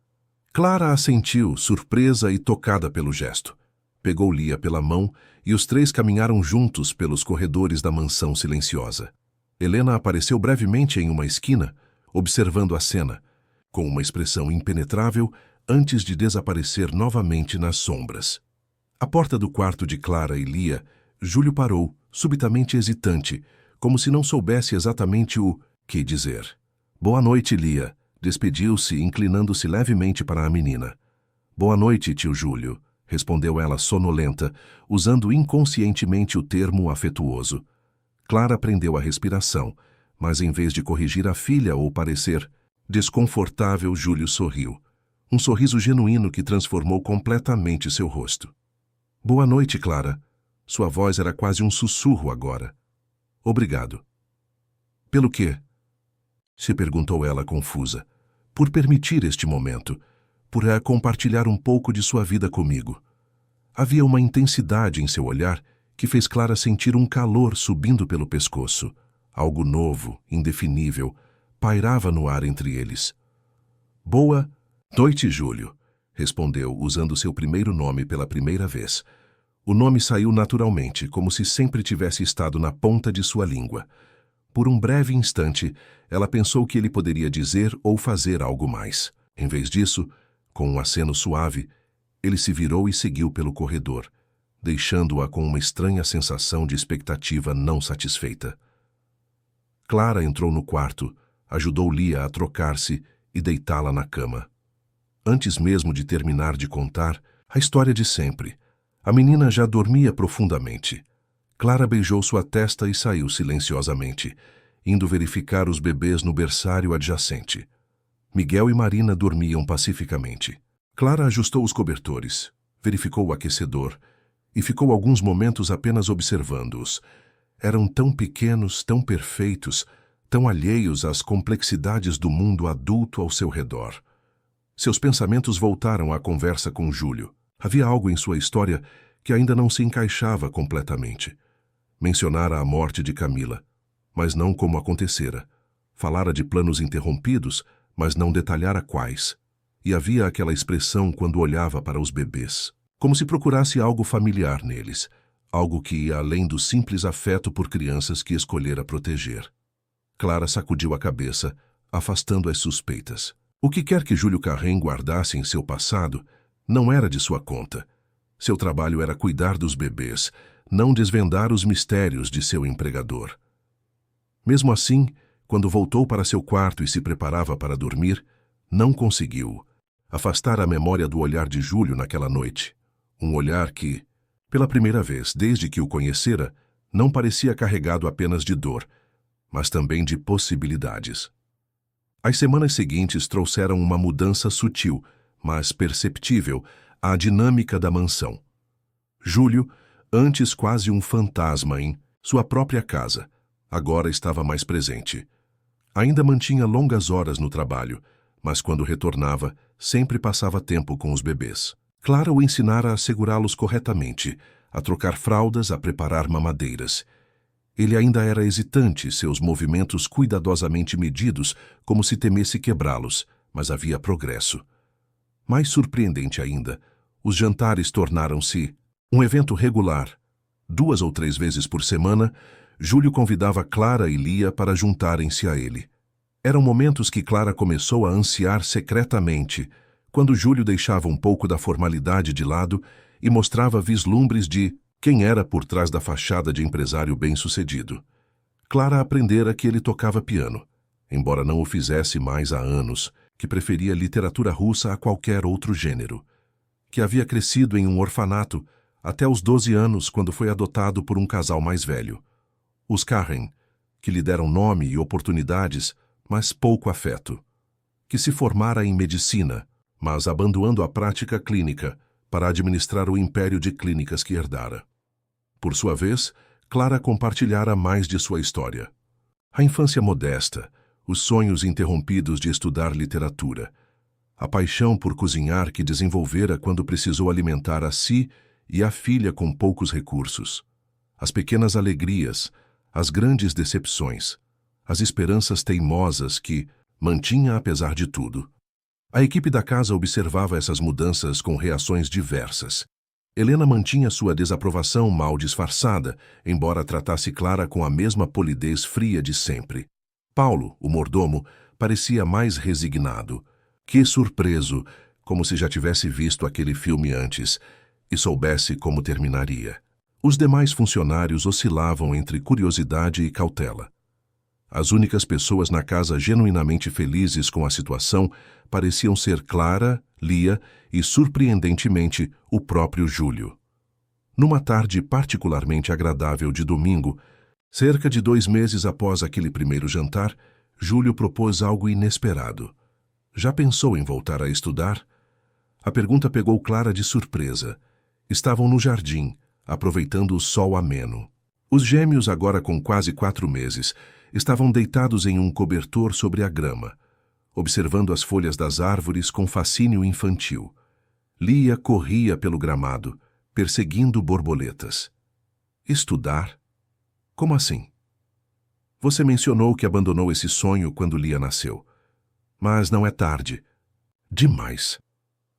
Speaker 1: Clara assentiu, surpresa e tocada pelo gesto. Pegou Lia pela mão e os três caminharam juntos pelos corredores da mansão silenciosa. Helena apareceu brevemente em uma esquina, observando a cena, com uma expressão impenetrável, antes de desaparecer novamente nas sombras. À porta do quarto de Clara e Lia, Júlio parou, subitamente hesitante, como se não soubesse exatamente o que dizer. Boa noite, Lia, despediu-se, inclinando-se levemente para a menina. Boa noite, tio Júlio, respondeu ela sonolenta, usando inconscientemente o termo afetuoso. Clara prendeu a respiração, mas em vez de corrigir a filha ou parecer desconfortável, Júlio sorriu. Um sorriso genuíno que transformou completamente seu rosto. Boa noite, Clara. Sua voz era quase um sussurro agora. Obrigado. Pelo quê? Se perguntou ela confusa. Por permitir este momento, por compartilhar um pouco de sua vida comigo. Havia uma intensidade em seu olhar que fez Clara sentir um calor subindo pelo pescoço. Algo novo, indefinível, pairava no ar entre eles. Boa noite, Júlio, respondeu, usando seu primeiro nome pela primeira vez. O nome saiu naturalmente, como se sempre tivesse estado na ponta de sua língua. Por um breve instante, ela pensou que ele poderia dizer ou fazer algo mais. Em vez disso, com um aceno suave, ele se virou e seguiu pelo corredor, deixando-a com uma estranha sensação de expectativa não satisfeita. Clara entrou no quarto, ajudou Lia a trocar-se e deitá-la na cama. Antes mesmo de terminar de contar a história de sempre, a menina já dormia profundamente. Clara beijou sua testa e saiu silenciosamente, indo verificar os bebês no berçário adjacente. Miguel e Marina dormiam pacificamente. Clara ajustou os cobertores, verificou o aquecedor e ficou alguns momentos apenas observando-os. Eram tão pequenos, tão perfeitos, tão alheios às complexidades do mundo adulto ao seu redor. Seus pensamentos voltaram à conversa com Júlio. Havia algo em sua história que ainda não se encaixava completamente. Mencionara a morte de Camila, mas não como acontecera. Falara de planos interrompidos, mas não detalhara quais. E havia aquela expressão quando olhava para os bebês, como se procurasse algo familiar neles, algo que ia além do simples afeto por crianças que escolhera proteger. Clara sacudiu a cabeça, afastando as suspeitas. O que quer que Júlio Carrem guardasse em seu passado não era de sua conta. Seu trabalho era cuidar dos bebês, não desvendar os mistérios de seu empregador. Mesmo assim, quando voltou para seu quarto e se preparava para dormir, não conseguiu afastar a memória do olhar de Júlio naquela noite. Um olhar que, pela primeira vez desde que o conhecera, não parecia carregado apenas de dor, mas também de possibilidades. As semanas seguintes trouxeram uma mudança sutil, mas perceptível, à dinâmica da mansão. Júlio, antes quase um fantasma em sua própria casa, agora estava mais presente. Ainda mantinha longas horas no trabalho, mas quando retornava, sempre passava tempo com os bebês. Clara o ensinara a segurá-los corretamente, a trocar fraldas, a preparar mamadeiras. Ele ainda era hesitante, seus movimentos cuidadosamente medidos, como se temesse quebrá-los, mas havia progresso. Mais surpreendente ainda, os jantares tornaram-se um evento regular. 2 ou 3 vezes por semana, Júlio convidava Clara e Lia para juntarem-se a ele. Eram momentos que Clara começou a ansiar secretamente, quando Júlio deixava um pouco da formalidade de lado e mostrava vislumbres de quem era por trás da fachada de empresário bem-sucedido. Clara aprendera que ele tocava piano, embora não o fizesse mais há anos, que preferia literatura russa a qualquer outro gênero, que havia crescido em um orfanato até os 12 anos quando foi adotado por um casal mais velho, os Carrem, que lhe deram nome e oportunidades, mas pouco afeto, que se formara em medicina, mas abandonando a prática clínica para administrar o império de clínicas que herdara. Por sua vez, Clara compartilhara mais de sua história. A infância modesta, os sonhos interrompidos de estudar literatura, a paixão por cozinhar que desenvolvera quando precisou alimentar a si e a filha com poucos recursos, as pequenas alegrias, as grandes decepções, as esperanças teimosas que mantinha apesar de tudo. A equipe da casa observava essas mudanças com reações diversas. Helena mantinha sua desaprovação mal disfarçada, embora tratasse Clara com a mesma polidez fria de sempre. Paulo, o mordomo, parecia mais resignado. Que surpreso, como se já tivesse visto aquele filme antes e soubesse como terminaria. Os demais funcionários oscilavam entre curiosidade e cautela. As únicas pessoas na casa genuinamente felizes com a situação pareciam ser Clara, Lia e, surpreendentemente, o próprio Júlio. Numa tarde particularmente agradável de domingo, cerca de 2 meses após aquele primeiro jantar, Júlio propôs algo inesperado. Já pensou em voltar a estudar? A pergunta pegou Clara de surpresa. Estavam no jardim, aproveitando o sol ameno. Os gêmeos, agora com quase 4 meses, estavam deitados em um cobertor sobre a grama, observando as folhas das árvores com fascínio infantil. Lia corria pelo gramado, perseguindo borboletas. Estudar? Como assim? Você mencionou que abandonou esse sonho quando Lia nasceu. Mas não é tarde. Demais.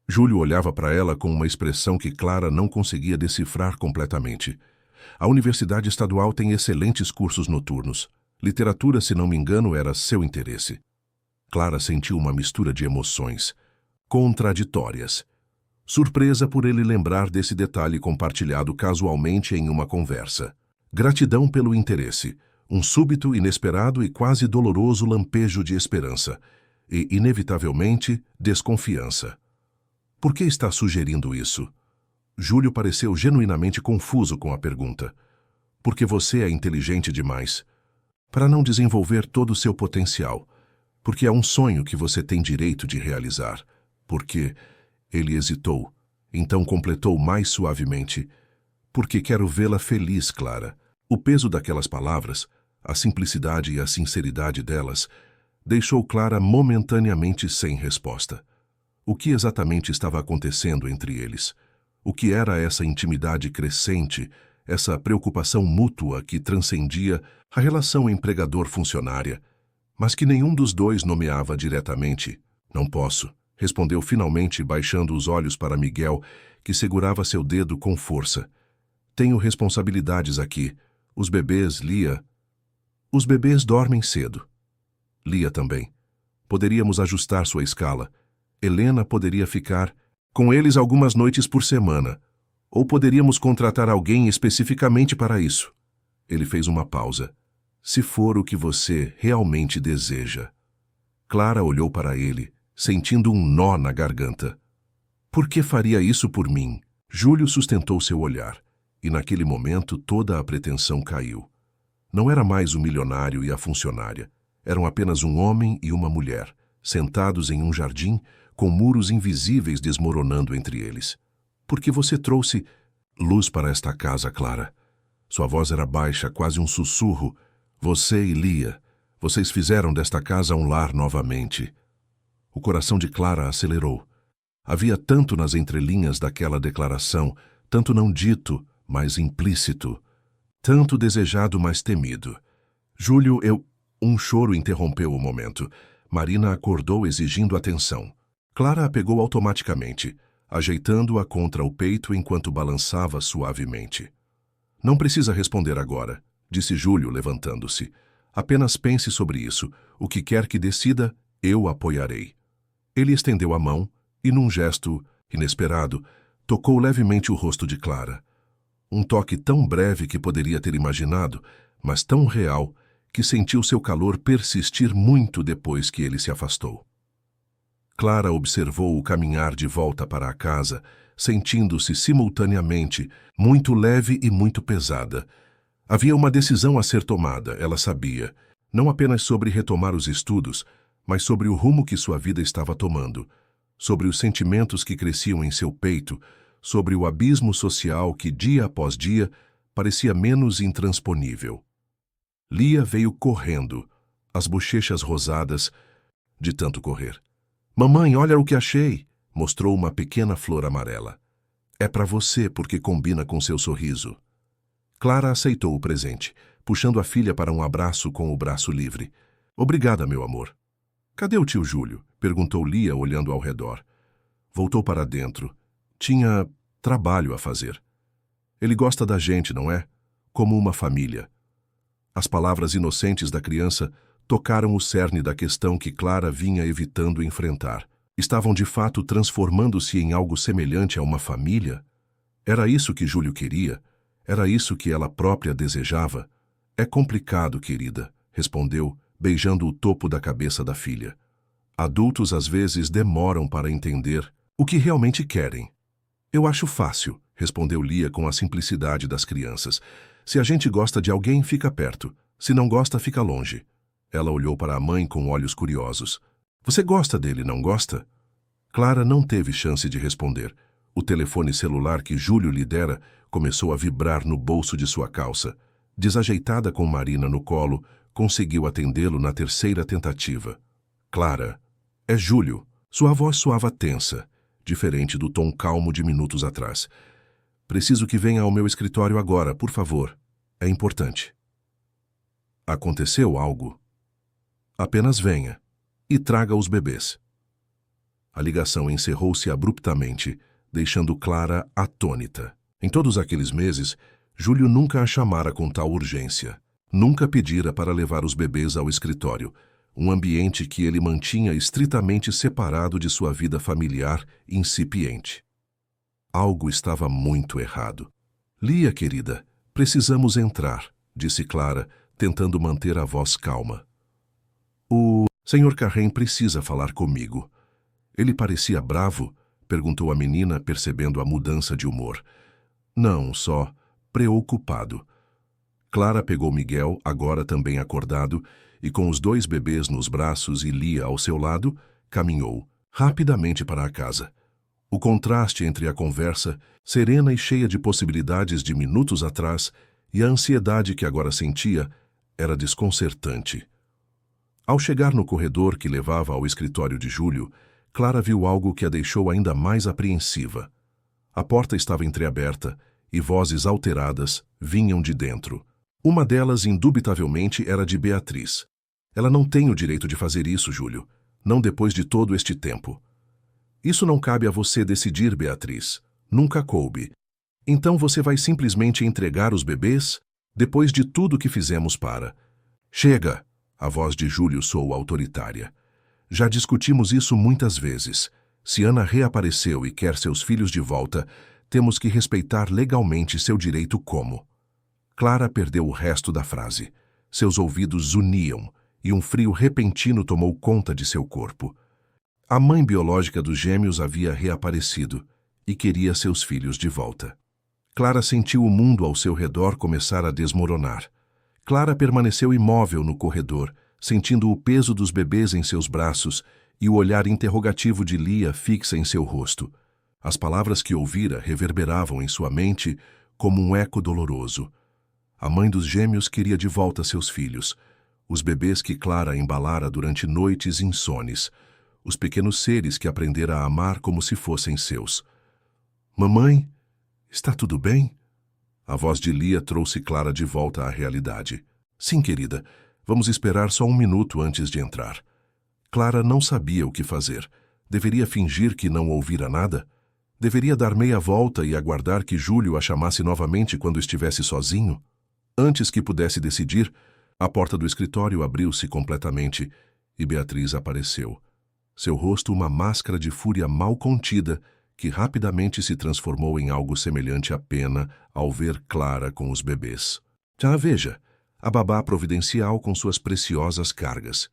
Speaker 1: Júlio olhava para ela com uma expressão que Clara não conseguia decifrar completamente. A Universidade Estadual tem excelentes cursos noturnos. Literatura, se não me engano, era seu interesse. Clara sentiu uma mistura de emoções, contraditórias. Surpresa por ele lembrar desse detalhe compartilhado casualmente em uma conversa. Gratidão pelo interesse, um súbito, inesperado e quase doloroso lampejo de esperança. E, inevitavelmente, desconfiança. Por que está sugerindo isso? Júlio pareceu genuinamente confuso com a pergunta. Porque você é inteligente demais. Para não desenvolver todo o seu potencial. Porque é um sonho que você tem direito de realizar. Porque... Ele hesitou, então completou mais suavemente. Porque quero vê-la feliz, Clara. O peso daquelas palavras, a simplicidade e a sinceridade delas, deixou Clara momentaneamente sem resposta. O que exatamente estava acontecendo entre eles? O que era essa intimidade crescente, essa preocupação mútua que transcendia a relação empregador-funcionária, mas que nenhum dos dois nomeava diretamente? Não posso, respondeu finalmente, baixando os olhos para Miguel, que segurava seu dedo com força. Tenho responsabilidades aqui. Os bebês, Lia... Os bebês dormem cedo. Lia também. Poderíamos ajustar sua escala. Helena poderia ficar com eles algumas noites por semana. Ou poderíamos contratar alguém especificamente para isso. Ele fez uma pausa. Se for o que você realmente deseja. Clara olhou para ele, sentindo um nó na garganta. Por que faria isso por mim? Júlio sustentou seu olhar, e naquele momento toda a pretensão caiu. Não era mais o milionário e a funcionária. Eram apenas um homem e uma mulher, sentados em um jardim, com muros invisíveis desmoronando entre eles. Por que você trouxe luz para esta casa, Clara? Sua voz era baixa, quase um sussurro. Você e Lia, vocês fizeram desta casa um lar novamente. O coração de Clara acelerou. Havia tanto nas entrelinhas daquela declaração, tanto não dito, mas implícito. Tanto desejado, mas temido. Júlio, Um choro interrompeu o momento. Marina acordou exigindo atenção. Clara a pegou automaticamente, ajeitando-a contra o peito enquanto balançava suavemente. Não precisa responder agora, disse Júlio, levantando-se. Apenas pense sobre isso. O que quer que decida, eu apoiarei. Ele estendeu a mão e, num gesto inesperado, tocou levemente o rosto de Clara. Um toque tão breve que poderia ter imaginado, mas tão real, que sentiu seu calor persistir muito depois que ele se afastou. Clara observou o caminhar de volta para a casa, sentindo-se simultaneamente muito leve e muito pesada. Havia uma decisão a ser tomada, ela sabia, não apenas sobre retomar os estudos, mas sobre o rumo que sua vida estava tomando, sobre os sentimentos que cresciam em seu peito, sobre o abismo social que, dia após dia, parecia menos intransponível. Lia veio correndo, as bochechas rosadas, de tanto correr. Mamãe, olha o que achei! Mostrou uma pequena flor amarela. É para você porque combina com seu sorriso. Clara aceitou o presente, puxando a filha para um abraço com o braço livre. Obrigada, meu amor. Cadê o tio Júlio? Perguntou Lia, olhando ao redor. Voltou para dentro. Tinha trabalho a fazer. Ele gosta da gente, não é? Como uma família. As palavras inocentes da criança tocaram o cerne da questão que Clara vinha evitando enfrentar. Estavam de fato transformando-se em algo semelhante a uma família? Era isso que Júlio queria? Era isso que ela própria desejava? É complicado, querida, respondeu, beijando o topo da cabeça da filha. Adultos às vezes demoram para entender o que realmente querem. Eu acho fácil, respondeu Lia com a simplicidade das crianças. Se a gente gosta de alguém, fica perto. Se não gosta, fica longe. Ela olhou para a mãe com olhos curiosos. Você gosta dele, não gosta? Clara não teve chance de responder. O telefone celular que Júlio lhe dera começou a vibrar no bolso de sua calça. Desajeitada com Marina no colo, conseguiu atendê-lo na terceira tentativa. Clara, é Júlio. Sua voz soava tensa, diferente do tom calmo de minutos atrás. Preciso que venha ao meu escritório agora, por favor. É importante. Aconteceu algo? Apenas venha e traga os bebês. A ligação encerrou-se abruptamente, deixando Clara atônita. Em todos aqueles meses, Júlio nunca a chamara com tal urgência. Nunca pedira para levar os bebês ao escritório, um ambiente que ele mantinha estritamente separado de sua vida familiar incipiente. Algo estava muito errado. Lia, querida, precisamos entrar, disse Clara, tentando manter a voz calma. O Sr. Carrem precisa falar comigo. Ele parecia bravo? Perguntou a menina, percebendo a mudança de humor. Não, só preocupado. Clara pegou Miguel, agora também acordado, e com os 2 bebês nos braços e Lia ao seu lado, caminhou rapidamente para a casa. O contraste entre a conversa, serena e cheia de possibilidades de minutos atrás, e a ansiedade que agora sentia, era desconcertante. Ao chegar no corredor que levava ao escritório de Júlio, Clara viu algo que a deixou ainda mais apreensiva. A porta estava entreaberta e vozes alteradas vinham de dentro. Uma delas, indubitavelmente, era de Beatriz. Ela não tem o direito de fazer isso, Júlio. Não depois de todo este tempo. Isso não cabe a você decidir, Beatriz. Nunca coube. Então você vai simplesmente entregar os bebês? Depois de tudo que fizemos para... Chega! A voz de Júlio soou autoritária. Já discutimos isso muitas vezes. Se Ana reapareceu e quer seus filhos de volta, temos que respeitar legalmente seu direito como... Clara perdeu o resto da frase. Seus ouvidos zuniam, e um frio repentino tomou conta de seu corpo. A mãe biológica dos gêmeos havia reaparecido e queria seus filhos de volta. Clara sentiu o mundo ao seu redor começar a desmoronar. Clara permaneceu imóvel no corredor, sentindo o peso dos bebês em seus braços e o olhar interrogativo de Lia fixa em seu rosto. As palavras que ouvira reverberavam em sua mente como um eco doloroso. A mãe dos gêmeos queria de volta seus filhos, os bebês que Clara embalara durante noites insones, os pequenos seres que aprendera a amar como se fossem seus. Mamãe, está tudo bem? A voz de Lia trouxe Clara de volta à realidade. Sim, querida, vamos esperar só um minuto antes de entrar. Clara não sabia o que fazer. Deveria fingir que não ouvira nada? Deveria dar meia volta e aguardar que Júlio a chamasse novamente quando estivesse sozinho? Antes que pudesse decidir, a porta do escritório abriu-se completamente e Beatriz apareceu. Seu rosto uma máscara de fúria mal contida que rapidamente se transformou em algo semelhante à pena ao ver Clara com os bebês. Já veja, a babá providencial com suas preciosas cargas.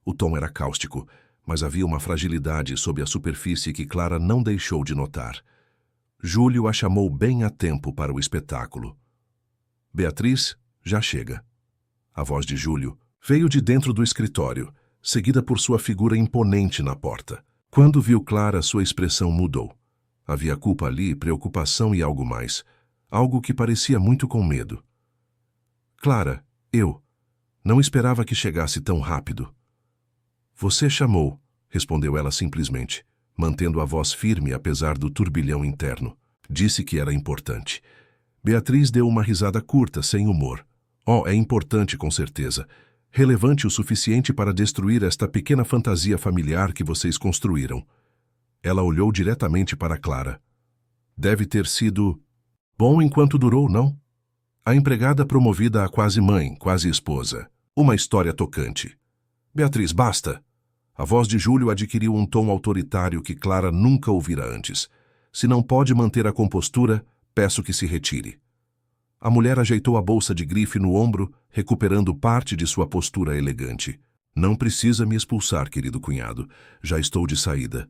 Speaker 1: O tom era cáustico, mas havia uma fragilidade sob a superfície que Clara não deixou de notar. Júlio a chamou bem a tempo para o espetáculo. Beatriz, já chega. A voz de Júlio veio de dentro do escritório, seguida por sua figura imponente na porta. Quando viu Clara, sua expressão mudou. Havia culpa ali, preocupação e algo mais. Algo que parecia muito com medo. Clara, eu não esperava que chegasse tão rápido. Você chamou, respondeu ela simplesmente, mantendo a voz firme apesar do turbilhão interno. Disse que era importante. Beatriz deu uma risada curta, sem humor. Oh, é importante, com certeza. Relevante o suficiente para destruir esta pequena fantasia familiar que vocês construíram. Ela olhou diretamente para Clara. Deve ter sido bom enquanto durou, não? A empregada promovida a quase mãe, quase esposa. Uma história tocante. Beatriz, basta! A voz de Júlio adquiriu um tom autoritário que Clara nunca ouvira antes. Se não pode manter a compostura, peço que se retire. A mulher ajeitou a bolsa de grife no ombro, recuperando parte de sua postura elegante. Não precisa me expulsar, querido cunhado. Já estou de saída.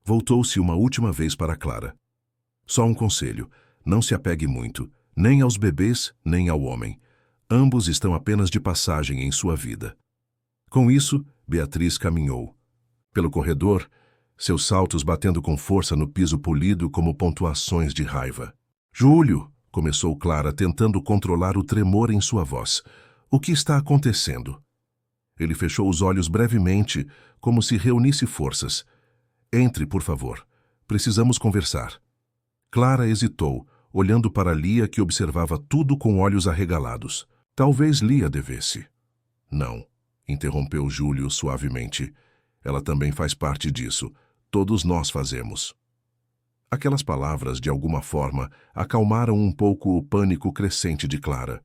Speaker 1: Voltou-se uma última vez para Clara. Só um conselho. Não se apegue muito, nem aos bebês, nem ao homem. Ambos estão apenas de passagem em sua vida. Com isso, Beatriz caminhou. Pelo corredor, seus saltos batendo com força no piso polido como pontuações de raiva. Júlio, começou Clara, tentando controlar o tremor em sua voz. O que está acontecendo? Ele fechou os olhos brevemente, como se reunisse forças. Entre, por favor. Precisamos conversar. Clara hesitou, olhando para Lia, que observava tudo com olhos arregalados. Talvez Lia devesse. Não, interrompeu Júlio suavemente. Ela também faz parte disso. Todos nós fazemos. Aquelas palavras, de alguma forma, acalmaram um pouco o pânico crescente de Clara.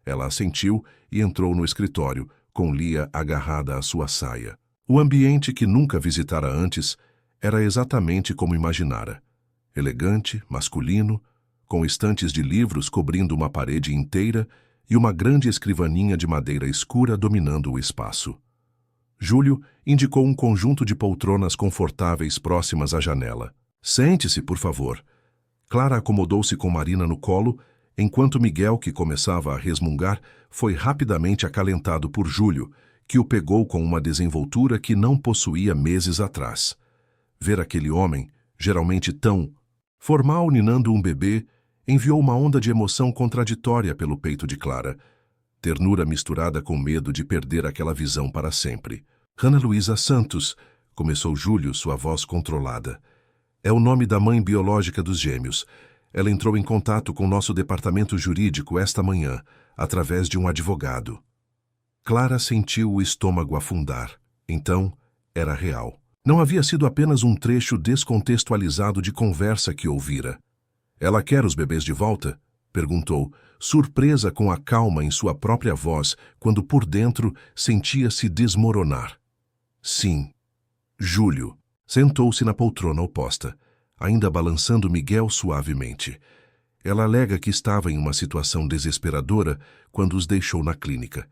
Speaker 1: Ela assentiu e entrou no escritório, com Lia agarrada à sua saia. O ambiente que nunca visitara antes era exatamente como imaginara. Elegante, masculino, com estantes de livros cobrindo uma parede inteira e uma grande escrivaninha de madeira escura dominando o espaço. Júlio indicou um conjunto de poltronas confortáveis próximas à janela. Sente-se, por favor. Clara acomodou-se com Marina no colo, enquanto Miguel, que começava a resmungar, foi rapidamente acalentado por Júlio, que o pegou com uma desenvoltura que não possuía meses atrás. Ver aquele homem, geralmente tão formal, ninando um bebê, enviou uma onda de emoção contraditória pelo peito de Clara. Ternura misturada com medo de perder aquela visão para sempre. Ana Luísa Santos, começou Júlio, sua voz controlada. É o nome da mãe biológica dos gêmeos. Ela entrou em contato com nosso departamento jurídico esta manhã, através de um advogado. Clara sentiu o estômago afundar. Então, era real. Não havia sido apenas um trecho descontextualizado de conversa que ouvira. Ela quer os bebês de volta? Perguntou, surpresa com a calma em sua própria voz, quando por dentro sentia-se desmoronar. Sim. Júlio sentou-se na poltrona oposta, ainda balançando Miguel suavemente. Ela alega que estava em uma situação desesperadora quando os deixou na clínica,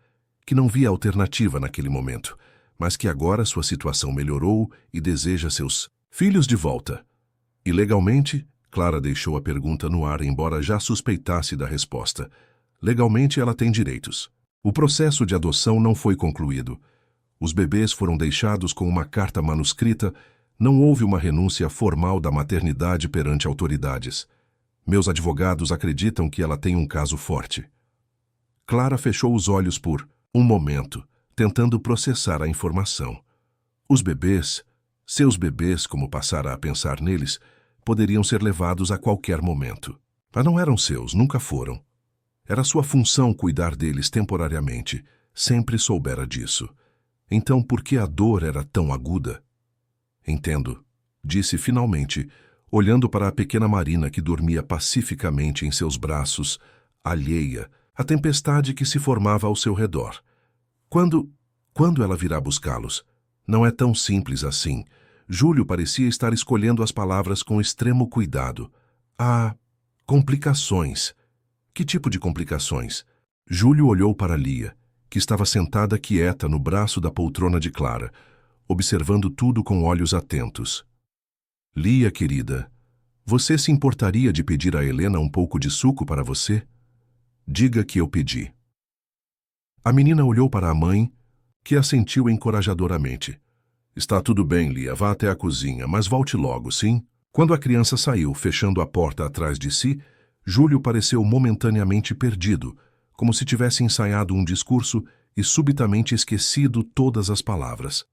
Speaker 1: que não via alternativa naquele momento, mas que agora sua situação melhorou e deseja seus filhos de volta. E legalmente, Clara deixou a pergunta no ar, embora já suspeitasse da resposta. Legalmente ela tem direitos. O processo de adoção não foi concluído. Os bebês foram deixados com uma carta manuscrita. Não houve uma renúncia formal da maternidade perante autoridades. Meus advogados acreditam que ela tem um caso forte. Clara fechou os olhos por um momento, tentando processar a informação. Os bebês, seus bebês, como passara a pensar neles, poderiam ser levados a qualquer momento. Mas não eram seus, nunca foram. Era sua função cuidar deles temporariamente. Sempre soubera disso. Então, por que a dor era tão aguda? Entendo, disse finalmente, olhando para a pequena Marina que dormia pacificamente em seus braços, alheia à tempestade que se formava ao seu redor. Quando ela virá buscá-los? Não é tão simples assim. Júlio parecia estar escolhendo as palavras com extremo cuidado. Há complicações. Que tipo de complicações? Júlio olhou para Lia, que estava sentada quieta no braço da poltrona de Clara, observando tudo com olhos atentos. Lia, querida, você se importaria de pedir a Helena um pouco de suco para você? Diga que eu pedi. A menina olhou para a mãe, que assentiu encorajadoramente. Está tudo bem, Lia, vá até a cozinha, mas volte logo, sim? Quando a criança saiu, fechando a porta atrás de si, Júlio pareceu momentaneamente perdido, como se tivesse ensaiado um discurso e subitamente esquecido todas as palavras.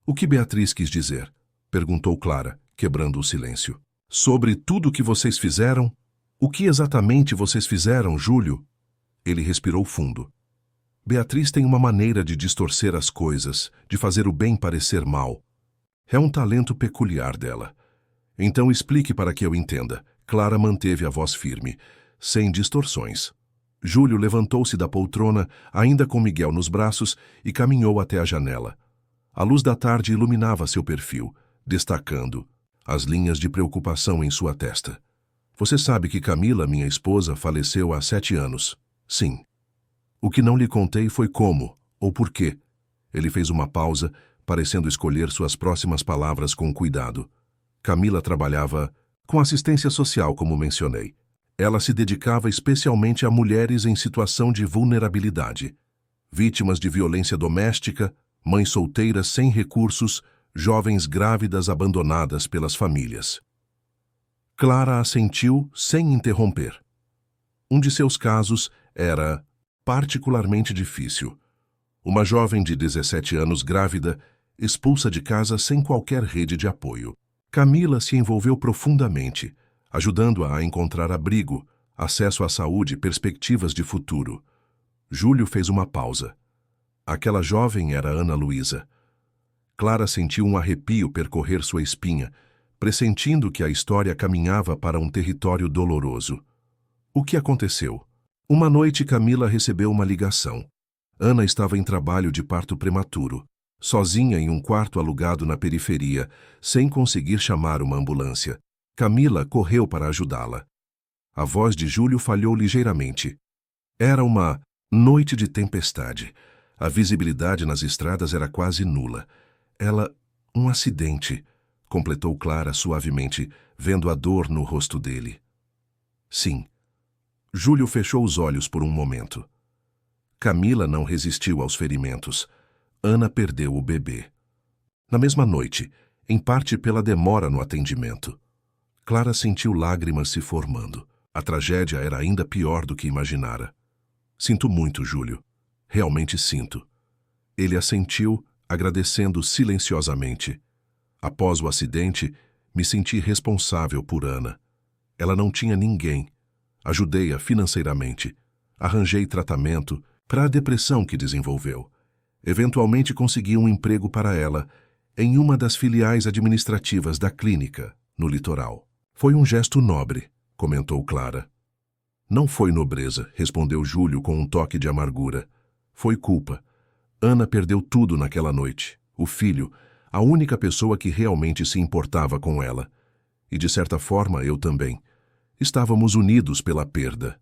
Speaker 1: O que Beatriz quis dizer? Perguntou Clara, quebrando o silêncio. Sobre tudo o que vocês fizeram? O que exatamente vocês fizeram, Júlio? Ele respirou fundo. Beatriz tem uma maneira de distorcer as coisas, de fazer o bem parecer mal. É um talento peculiar dela. Então explique para que eu entenda. Clara manteve a voz firme, sem distorções. Júlio levantou-se da poltrona, ainda com Miguel nos braços, e caminhou até a janela. A luz da tarde iluminava seu perfil, destacando as linhas de preocupação em sua testa. Você sabe que Camila, minha esposa, faleceu há 7 anos. Sim. O que não lhe contei foi como, ou por quê. Ele fez uma pausa, parecendo escolher suas próximas palavras com cuidado. Camila trabalhava com assistência social, como mencionei. Ela se dedicava especialmente a mulheres em situação de vulnerabilidade, vítimas de violência doméstica, mães solteiras sem recursos, jovens grávidas abandonadas pelas famílias. Clara assentiu sem interromper. Um de seus casos era particularmente difícil. Uma jovem de 17 anos grávida, expulsa de casa sem qualquer rede de apoio. Camila se envolveu profundamente, ajudando-a a encontrar abrigo, acesso à saúde e perspectivas de futuro. Júlio fez uma pausa. Aquela jovem era Ana Luísa. Clara sentiu um arrepio percorrer sua espinha, pressentindo que a história caminhava para um território doloroso. O que aconteceu? Uma noite Camila recebeu uma ligação. Ana estava em trabalho de parto prematuro, sozinha em um quarto alugado na periferia, sem conseguir chamar uma ambulância. Camila correu para ajudá-la. A voz de Júlio falhou ligeiramente. Era uma noite de tempestade. A visibilidade nas estradas era quase nula. Um acidente, completou Clara suavemente, vendo a dor no rosto dele. Sim. Júlio fechou os olhos por um momento. Camila não resistiu aos ferimentos. Ana perdeu o bebê. Na mesma noite, em parte pela demora no atendimento, Clara sentiu lágrimas se formando. A tragédia era ainda pior do que imaginara. Sinto muito, Júlio. Realmente sinto. Ele assentiu, agradecendo silenciosamente. Após o acidente, me senti responsável por Ana. Ela não tinha ninguém. Ajudei-a financeiramente. Arranjei tratamento para a depressão que desenvolveu. Eventualmente consegui um emprego para ela em uma das filiais administrativas da clínica, no litoral. Foi um gesto nobre, comentou Clara. Não foi nobreza, respondeu Júlio com um toque de amargura. Foi culpa. Ana perdeu tudo naquela noite. O filho, a única pessoa que realmente se importava com ela. E de certa forma, eu também. Estávamos unidos pela perda.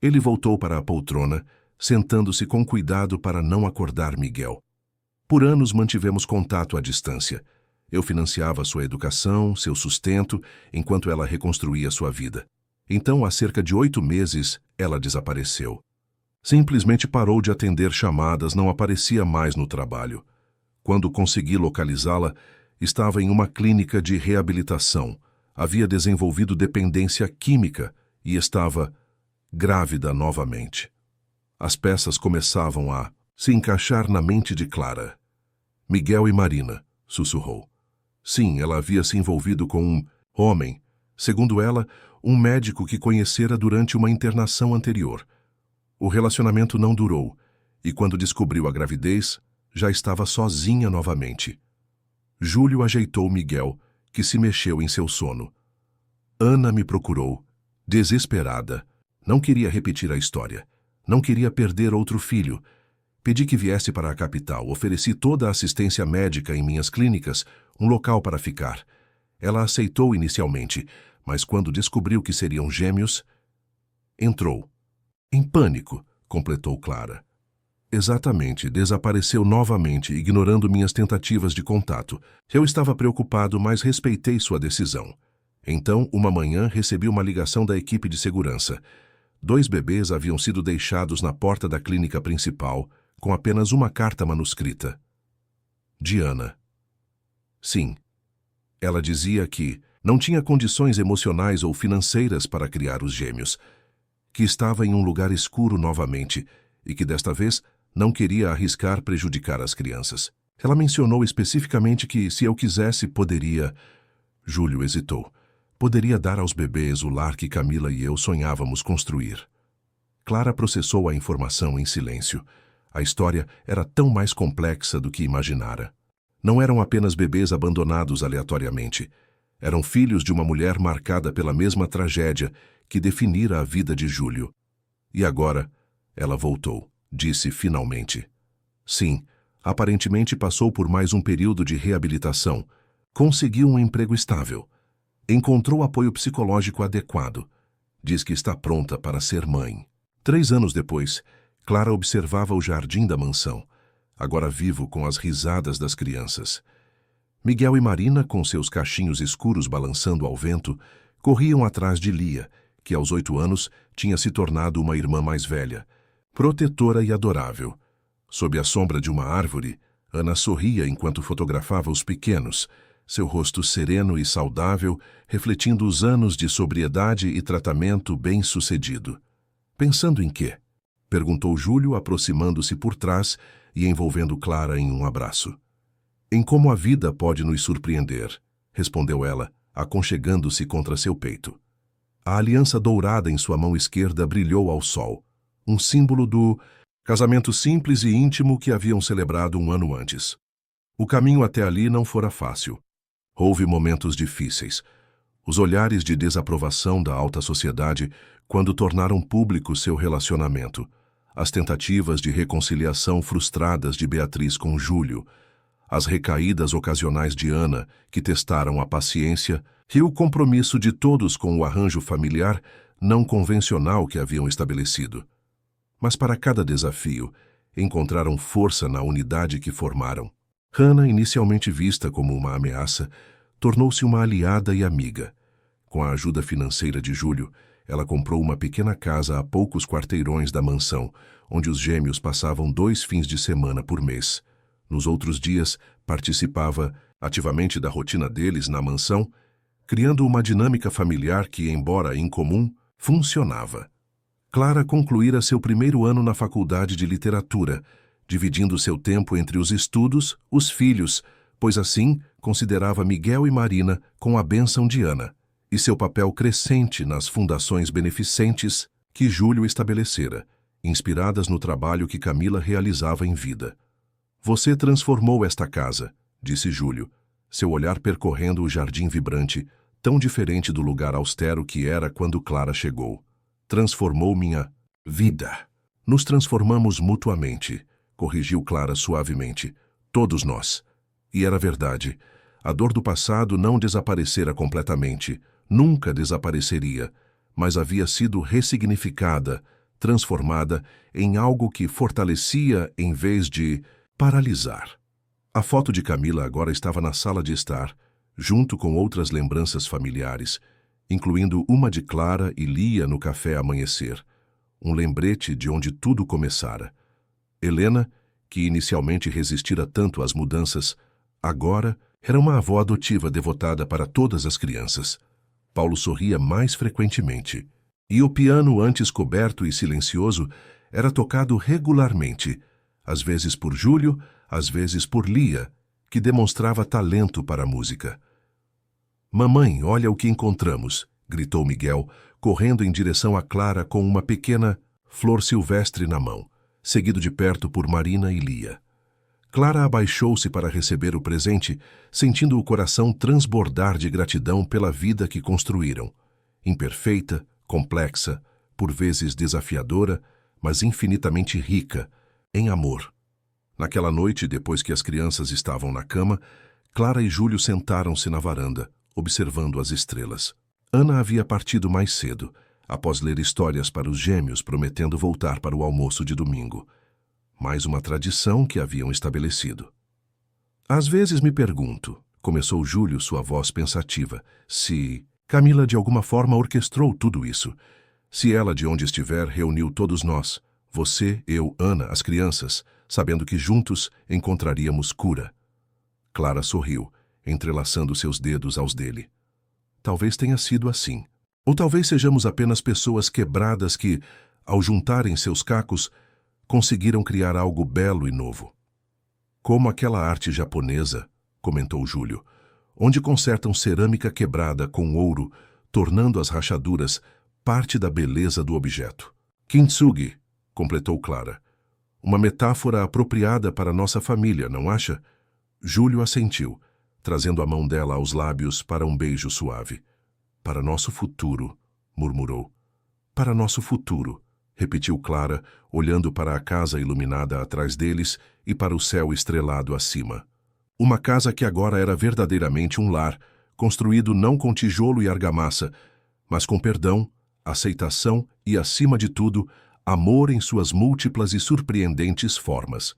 Speaker 1: Ele voltou para a poltrona, sentando-se com cuidado para não acordar Miguel. Por anos mantivemos contato à distância. Eu financiava sua educação, seu sustento, enquanto ela reconstruía sua vida. Então, há cerca de 8 meses, ela desapareceu. Simplesmente parou de atender chamadas, não aparecia mais no trabalho. Quando consegui localizá-la, estava em uma clínica de reabilitação. Havia desenvolvido dependência química e estava grávida novamente. As peças começavam a se encaixar na mente de Clara. Miguel e Marina, sussurrou. Sim, ela havia se envolvido com um homem, segundo ela, um médico que conhecera durante uma internação anterior. O relacionamento não durou, e quando descobriu a gravidez, já estava sozinha novamente. Júlio ajeitou Miguel, que se mexeu em seu sono. Ana me procurou, desesperada. Não queria repetir a história. Não queria perder outro filho. Pedi que viesse para a capital. Ofereci toda a assistência médica em minhas clínicas, um local para ficar. Ela aceitou inicialmente, mas quando descobriu que seriam gêmeos, entrou. Em pânico, completou Clara. Exatamente, desapareceu novamente, ignorando minhas tentativas de contato. Eu estava preocupado, mas respeitei sua decisão. Então, uma manhã, recebi uma ligação da equipe de segurança. 2 bebês haviam sido deixados na porta da clínica principal, com apenas uma carta manuscrita. De Ana. Sim. Ela dizia que não tinha condições emocionais ou financeiras para criar os gêmeos, que estava em um lugar escuro novamente e que desta vez não queria arriscar prejudicar as crianças. Ela mencionou especificamente que, se eu quisesse, poderia... Júlio hesitou. Poderia dar aos bebês o lar que Camila e eu sonhávamos construir. Clara processou a informação em silêncio. A história era tão mais complexa do que imaginara. Não eram apenas bebês abandonados aleatoriamente. Eram filhos de uma mulher marcada pela mesma tragédia que definira a vida de Júlio. E agora, ela voltou, disse finalmente. Sim, aparentemente passou por mais um período de reabilitação. Conseguiu um emprego estável. Encontrou apoio psicológico adequado. Diz que está pronta para ser mãe. 3 anos depois, Clara observava o jardim da mansão, agora vivo com as risadas das crianças. Miguel e Marina, com seus cachinhos escuros balançando ao vento, corriam atrás de Lia, que aos 8 anos tinha se tornado uma irmã mais velha, protetora e adorável. Sob a sombra de uma árvore, Ana sorria enquanto fotografava os pequenos, seu rosto sereno e saudável, refletindo os anos de sobriedade e tratamento bem-sucedido. Pensando em quê? Perguntou Júlio, aproximando-se por trás e envolvendo Clara em um abraço. Em como a vida pode nos surpreender, respondeu ela, aconchegando-se contra seu peito. A aliança dourada em sua mão esquerda brilhou ao sol, um símbolo do Casamento simples e íntimo que haviam celebrado um ano antes. O caminho até ali não fora fácil. Houve momentos difíceis. Os olhares de desaprovação da alta sociedade quando tornaram público seu relacionamento. As tentativas de reconciliação frustradas de Beatriz com Júlio. As recaídas ocasionais de Ana, que testaram a paciência, e o compromisso de todos com o arranjo familiar não convencional que haviam estabelecido. Mas para cada desafio, encontraram força na unidade que formaram. Hannah, inicialmente vista como uma ameaça, tornou-se uma aliada e amiga. Com a ajuda financeira de Júlio, ela comprou uma pequena casa a poucos quarteirões da mansão, onde os gêmeos passavam 2 fins de semana por mês. Nos outros dias, participava ativamente da rotina deles na mansão, criando uma dinâmica familiar que, embora incomum, funcionava. Clara concluíra seu primeiro ano na faculdade de literatura, dividindo seu tempo entre os estudos, os filhos, pois assim considerava Miguel e Marina com a bênção de Ana, e seu papel crescente nas fundações beneficentes que Júlio estabelecera, inspiradas no trabalho que Camila realizava em vida. Você transformou esta casa, disse Júlio, seu olhar percorrendo o jardim vibrante, tão diferente do lugar austero que era quando Clara chegou. Transformou minha vida. Nos transformamos mutuamente, corrigiu Clara suavemente. Todos nós. E era verdade. A dor do passado não desaparecera completamente, nunca desapareceria, mas havia sido ressignificada, transformada em algo que fortalecia em vez de paralisar. A foto de Camila agora estava na sala de estar, junto com outras lembranças familiares, incluindo uma de Clara e Lia no café amanhecer, um lembrete de onde tudo começara. Helena, que inicialmente resistira tanto às mudanças, agora era uma avó adotiva devotada para todas as crianças. Paulo sorria mais frequentemente, e o piano, antes coberto e silencioso, era tocado regularmente, às vezes por Júlio, às vezes por Lia, que demonstrava talento para a música. «Mamãe, olha o que encontramos!» gritou Miguel, correndo em direção a Clara com uma pequena flor silvestre na mão, seguido de perto por Marina e Lia. Clara abaixou-se para receber o presente, sentindo o coração transbordar de gratidão pela vida que construíram. Imperfeita, complexa, por vezes desafiadora, mas infinitamente rica, em amor. Naquela noite, depois que as crianças estavam na cama, Clara e Júlio sentaram-se na varanda, observando as estrelas. Ana havia partido mais cedo, após ler histórias para os gêmeos, prometendo voltar para o almoço de domingo. Mais uma tradição que haviam estabelecido. Às vezes me pergunto, começou Júlio, sua voz pensativa, se Camila de alguma forma orquestrou tudo isso. Se ela, de onde estiver, reuniu todos nós, você, eu, Ana, as crianças, sabendo que juntos encontraríamos cura. Clara sorriu, entrelaçando seus dedos aos dele. Talvez tenha sido assim. Ou talvez sejamos apenas pessoas quebradas que, ao juntarem seus cacos, conseguiram criar algo belo e novo. Como aquela arte japonesa, comentou Júlio, onde consertam cerâmica quebrada com ouro, tornando as rachaduras parte da beleza do objeto. Kintsugi, completou Clara. Uma metáfora apropriada para nossa família, não acha? Júlio assentiu, trazendo a mão dela aos lábios para um beijo suave. Para nosso futuro, murmurou. Para nosso futuro, repetiu Clara, olhando para a casa iluminada atrás deles e para o céu estrelado acima. Uma casa que agora era verdadeiramente um lar, construído não com tijolo e argamassa, mas com perdão, aceitação e, acima de tudo, amor em suas múltiplas e surpreendentes formas.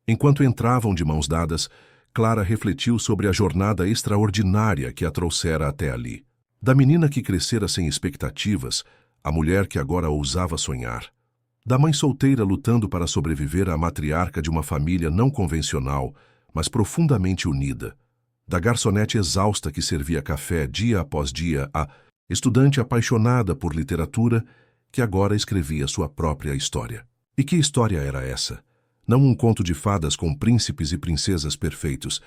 Speaker 1: Enquanto entravam de mãos dadas, Clara refletiu sobre a jornada extraordinária que a trouxera até ali. Da menina que crescera sem expectativas, a mulher que agora ousava sonhar. Da mãe solteira lutando para sobreviver à matriarca de uma família não convencional, mas profundamente unida. Da garçonete exausta que servia café dia após dia, a estudante apaixonada por literatura que agora escrevia sua própria história. E que história era essa? Não um conto de fadas com príncipes e princesas perfeitos,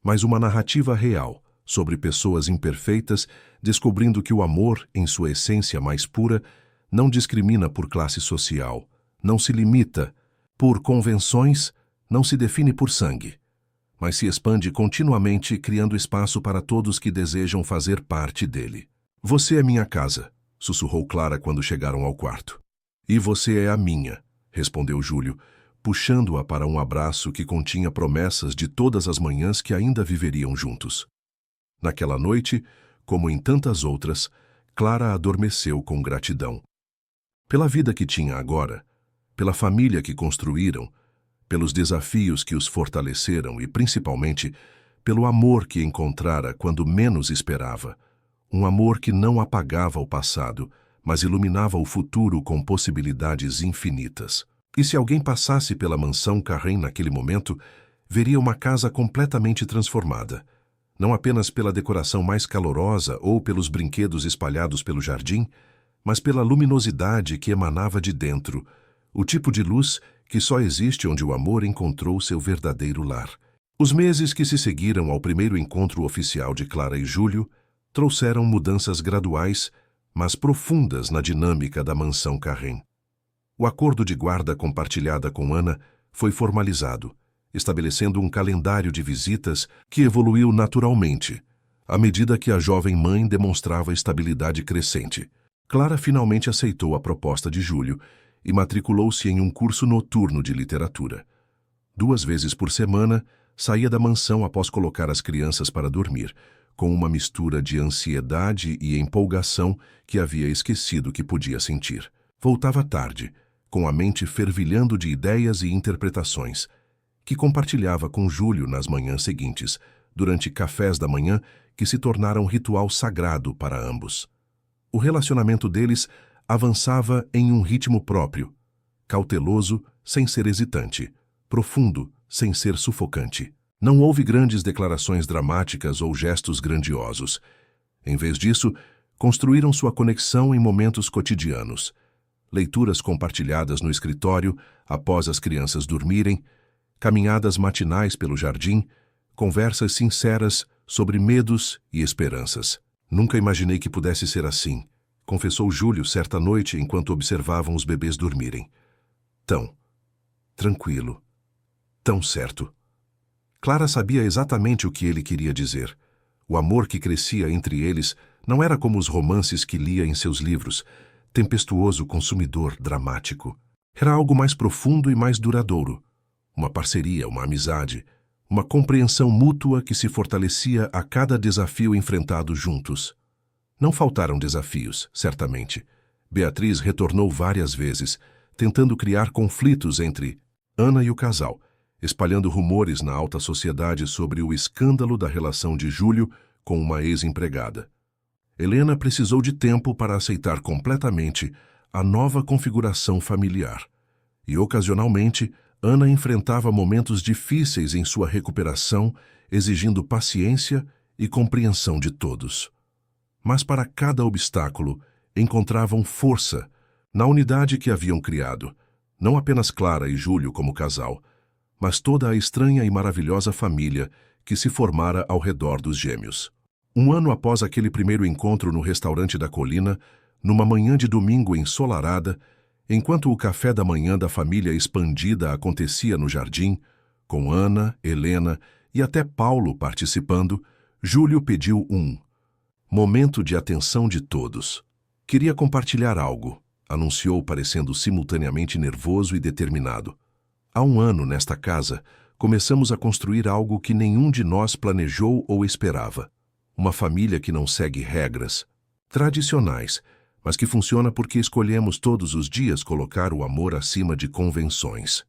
Speaker 1: mas uma narrativa real, sobre pessoas imperfeitas, descobrindo que o amor, em sua essência mais pura, não discrimina por classe social, não se limita, por convenções, não se define por sangue, mas se expande continuamente, criando espaço para todos que desejam fazer parte dele. Você é minha casa, sussurrou Clara quando chegaram ao quarto. E você é a minha, respondeu Júlio, puxando-a para um abraço que continha promessas de todas as manhãs que ainda viveriam juntos. Naquela noite, como em tantas outras, Clara adormeceu com gratidão. Pela vida que tinha agora, pela família que construíram, pelos desafios que os fortaleceram e, principalmente, pelo amor que encontrara quando menos esperava. Um amor que não apagava o passado, mas iluminava o futuro com possibilidades infinitas. E se alguém passasse pela mansão Carrem naquele momento, veria uma casa completamente transformada. Não apenas pela decoração mais calorosa ou pelos brinquedos espalhados pelo jardim, mas pela luminosidade que emanava de dentro, o tipo de luz que só existe onde o amor encontrou seu verdadeiro lar. Os meses que se seguiram ao primeiro encontro oficial de Clara e Júlio trouxeram mudanças graduais, mas profundas na dinâmica da mansão Carrem. O acordo de guarda compartilhada com Ana foi formalizado, estabelecendo um calendário de visitas que evoluiu naturalmente, à medida que a jovem mãe demonstrava estabilidade crescente. Clara finalmente aceitou a proposta de Júlio e matriculou-se em um curso noturno de literatura. 2 vezes por semana, saía da mansão após colocar as crianças para dormir, com uma mistura de ansiedade e empolgação que havia esquecido que podia sentir. Voltava tarde, com a mente fervilhando de ideias e interpretações, que compartilhava com Júlio nas manhãs seguintes, durante cafés da manhã que se tornaram ritual sagrado para ambos. O relacionamento deles avançava em um ritmo próprio, cauteloso sem ser hesitante, profundo sem ser sufocante. Não houve grandes declarações dramáticas ou gestos grandiosos. Em vez disso, construíram sua conexão em momentos cotidianos. Leituras compartilhadas no escritório após as crianças dormirem, caminhadas matinais pelo jardim, conversas sinceras sobre medos e esperanças. Nunca imaginei que pudesse ser assim, confessou Júlio certa noite enquanto observavam os bebês dormirem. Tão tranquilo, tão certo. Clara sabia exatamente o que ele queria dizer. O amor que crescia entre eles não era como os romances que lia em seus livros, tempestuoso, consumidor, dramático. Era algo mais profundo e mais duradouro. Uma parceria, uma amizade, uma compreensão mútua que se fortalecia a cada desafio enfrentado juntos. Não faltaram desafios, certamente. Beatriz retornou várias vezes, tentando criar conflitos entre Ana e o casal, espalhando rumores na alta sociedade sobre o escândalo da relação de Júlio com uma ex-empregada. Helena precisou de tempo para aceitar completamente a nova configuração familiar. E, ocasionalmente, Ana enfrentava momentos difíceis em sua recuperação, exigindo paciência e compreensão de todos. Mas para cada obstáculo, encontravam força na unidade que haviam criado, não apenas Clara e Júlio como casal, mas toda a estranha e maravilhosa família que se formara ao redor dos gêmeos. 1 ano após aquele primeiro encontro no restaurante da colina, numa manhã de domingo ensolarada, enquanto o café da manhã da família expandida acontecia no jardim, com Ana, Helena e até Paulo participando, Júlio pediu um momento de atenção de todos. Queria compartilhar algo, anunciou parecendo simultaneamente nervoso e determinado. Há 1 ano, nesta casa, começamos a construir algo que nenhum de nós planejou ou esperava. Uma família que não segue regras tradicionais, mas que funciona porque escolhemos todos os dias colocar o amor acima de convenções.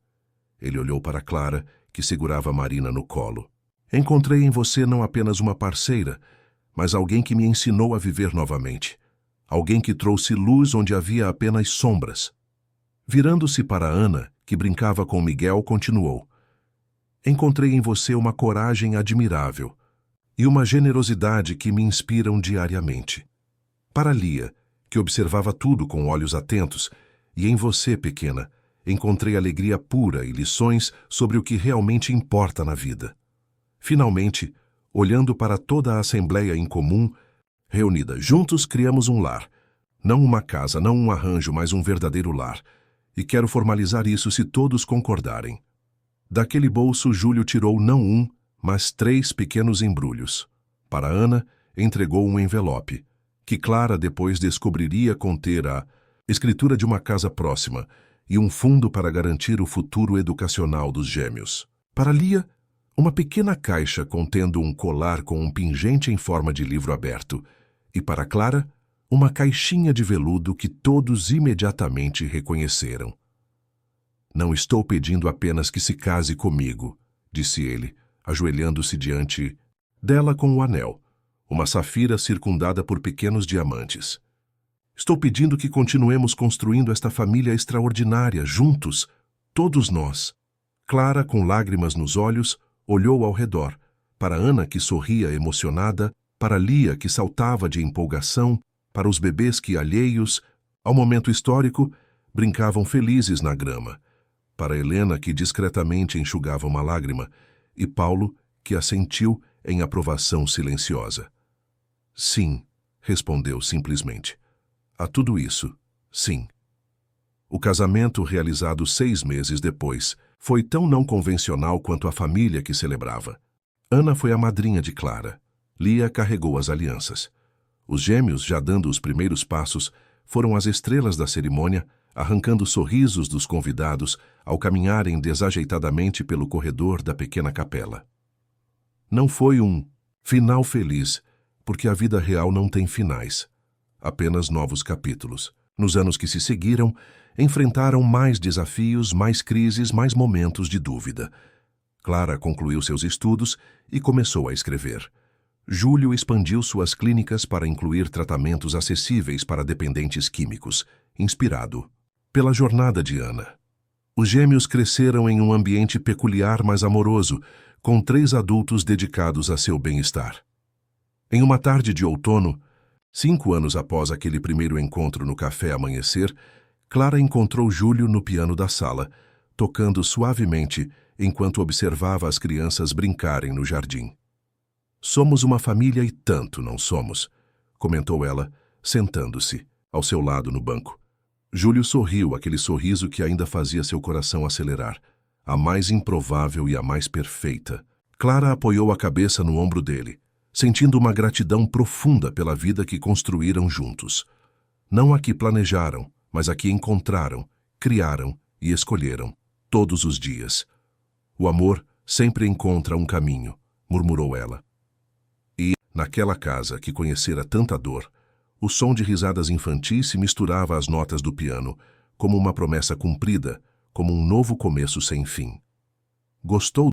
Speaker 1: Ele olhou para Clara, que segurava Marina no colo. Encontrei em você não apenas uma parceira, mas alguém que me ensinou a viver novamente. Alguém que trouxe luz onde havia apenas sombras. Virando-se para Ana, que brincava com Miguel, continuou. Encontrei em você uma coragem admirável e uma generosidade que me inspiram diariamente. Para Lia, que observava tudo com olhos atentos, e em você, pequena, encontrei alegria pura e lições sobre o que realmente importa na vida. Finalmente, olhando para toda a assembleia em comum, reunida juntos criamos um lar. Não uma casa, não um arranjo, mas um verdadeiro lar. e quero formalizar isso se todos concordarem. Daquele bolso, Júlio tirou não um, mas 3 pequenos embrulhos. Para Ana, entregou um envelope, que Clara depois descobriria conter a escritura de uma casa próxima e um fundo para garantir o futuro educacional dos gêmeos. Para Lia, uma pequena caixa contendo um colar com um pingente em forma de livro aberto, e para Clara, uma caixinha de veludo que todos imediatamente reconheceram. Não estou pedindo apenas que se case comigo, disse ele, ajoelhando-se diante dela com o anel, uma safira circundada por pequenos diamantes. Estou pedindo que continuemos construindo esta família extraordinária, juntos, todos nós. Clara, com lágrimas nos olhos, olhou ao redor, para Ana, que sorria emocionada, para Lia, que saltava de empolgação, para os bebês que, alheios ao momento histórico, brincavam felizes na grama, para Helena, que discretamente enxugava uma lágrima, e Paulo, que assentiu em aprovação silenciosa. Sim, respondeu simplesmente. A tudo isso, sim. O casamento, realizado 6 meses depois, foi tão não convencional quanto a família que celebrava. Ana foi a madrinha de Clara. Lia carregou as alianças. Os gêmeos, já dando os primeiros passos, foram as estrelas da cerimônia, arrancando sorrisos dos convidados ao caminharem desajeitadamente pelo corredor da pequena capela. Não foi um final feliz, porque a vida real não tem finais, apenas novos capítulos. Nos anos que se seguiram, enfrentaram mais desafios, mais crises, mais momentos de dúvida. Clara concluiu seus estudos e começou a escrever. Júlio expandiu suas clínicas para incluir tratamentos acessíveis para dependentes químicos, inspirado pela jornada de Ana. Os gêmeos cresceram em um ambiente peculiar, mas amoroso, com 3 adultos dedicados a seu bem-estar. Em uma tarde de outono, 5 anos após aquele primeiro encontro no café Amanhecer, Clara encontrou Júlio no piano da sala, tocando suavemente enquanto observava as crianças brincarem no jardim. Somos uma família e tanto, não somos? Comentou ela, sentando-se ao seu lado no banco. Júlio sorriu, aquele sorriso que ainda fazia seu coração acelerar, a mais improvável e a mais perfeita. Clara apoiou a cabeça no ombro dele, sentindo uma gratidão profunda pela vida que construíram juntos. Não a que planejaram, mas a que encontraram, criaram e escolheram, todos os dias. O amor sempre encontra um caminho, murmurou ela. E, naquela casa que conhecera tanta dor, o som de risadas infantis se misturava às notas do piano, como uma promessa cumprida, como um novo começo sem fim. Gostou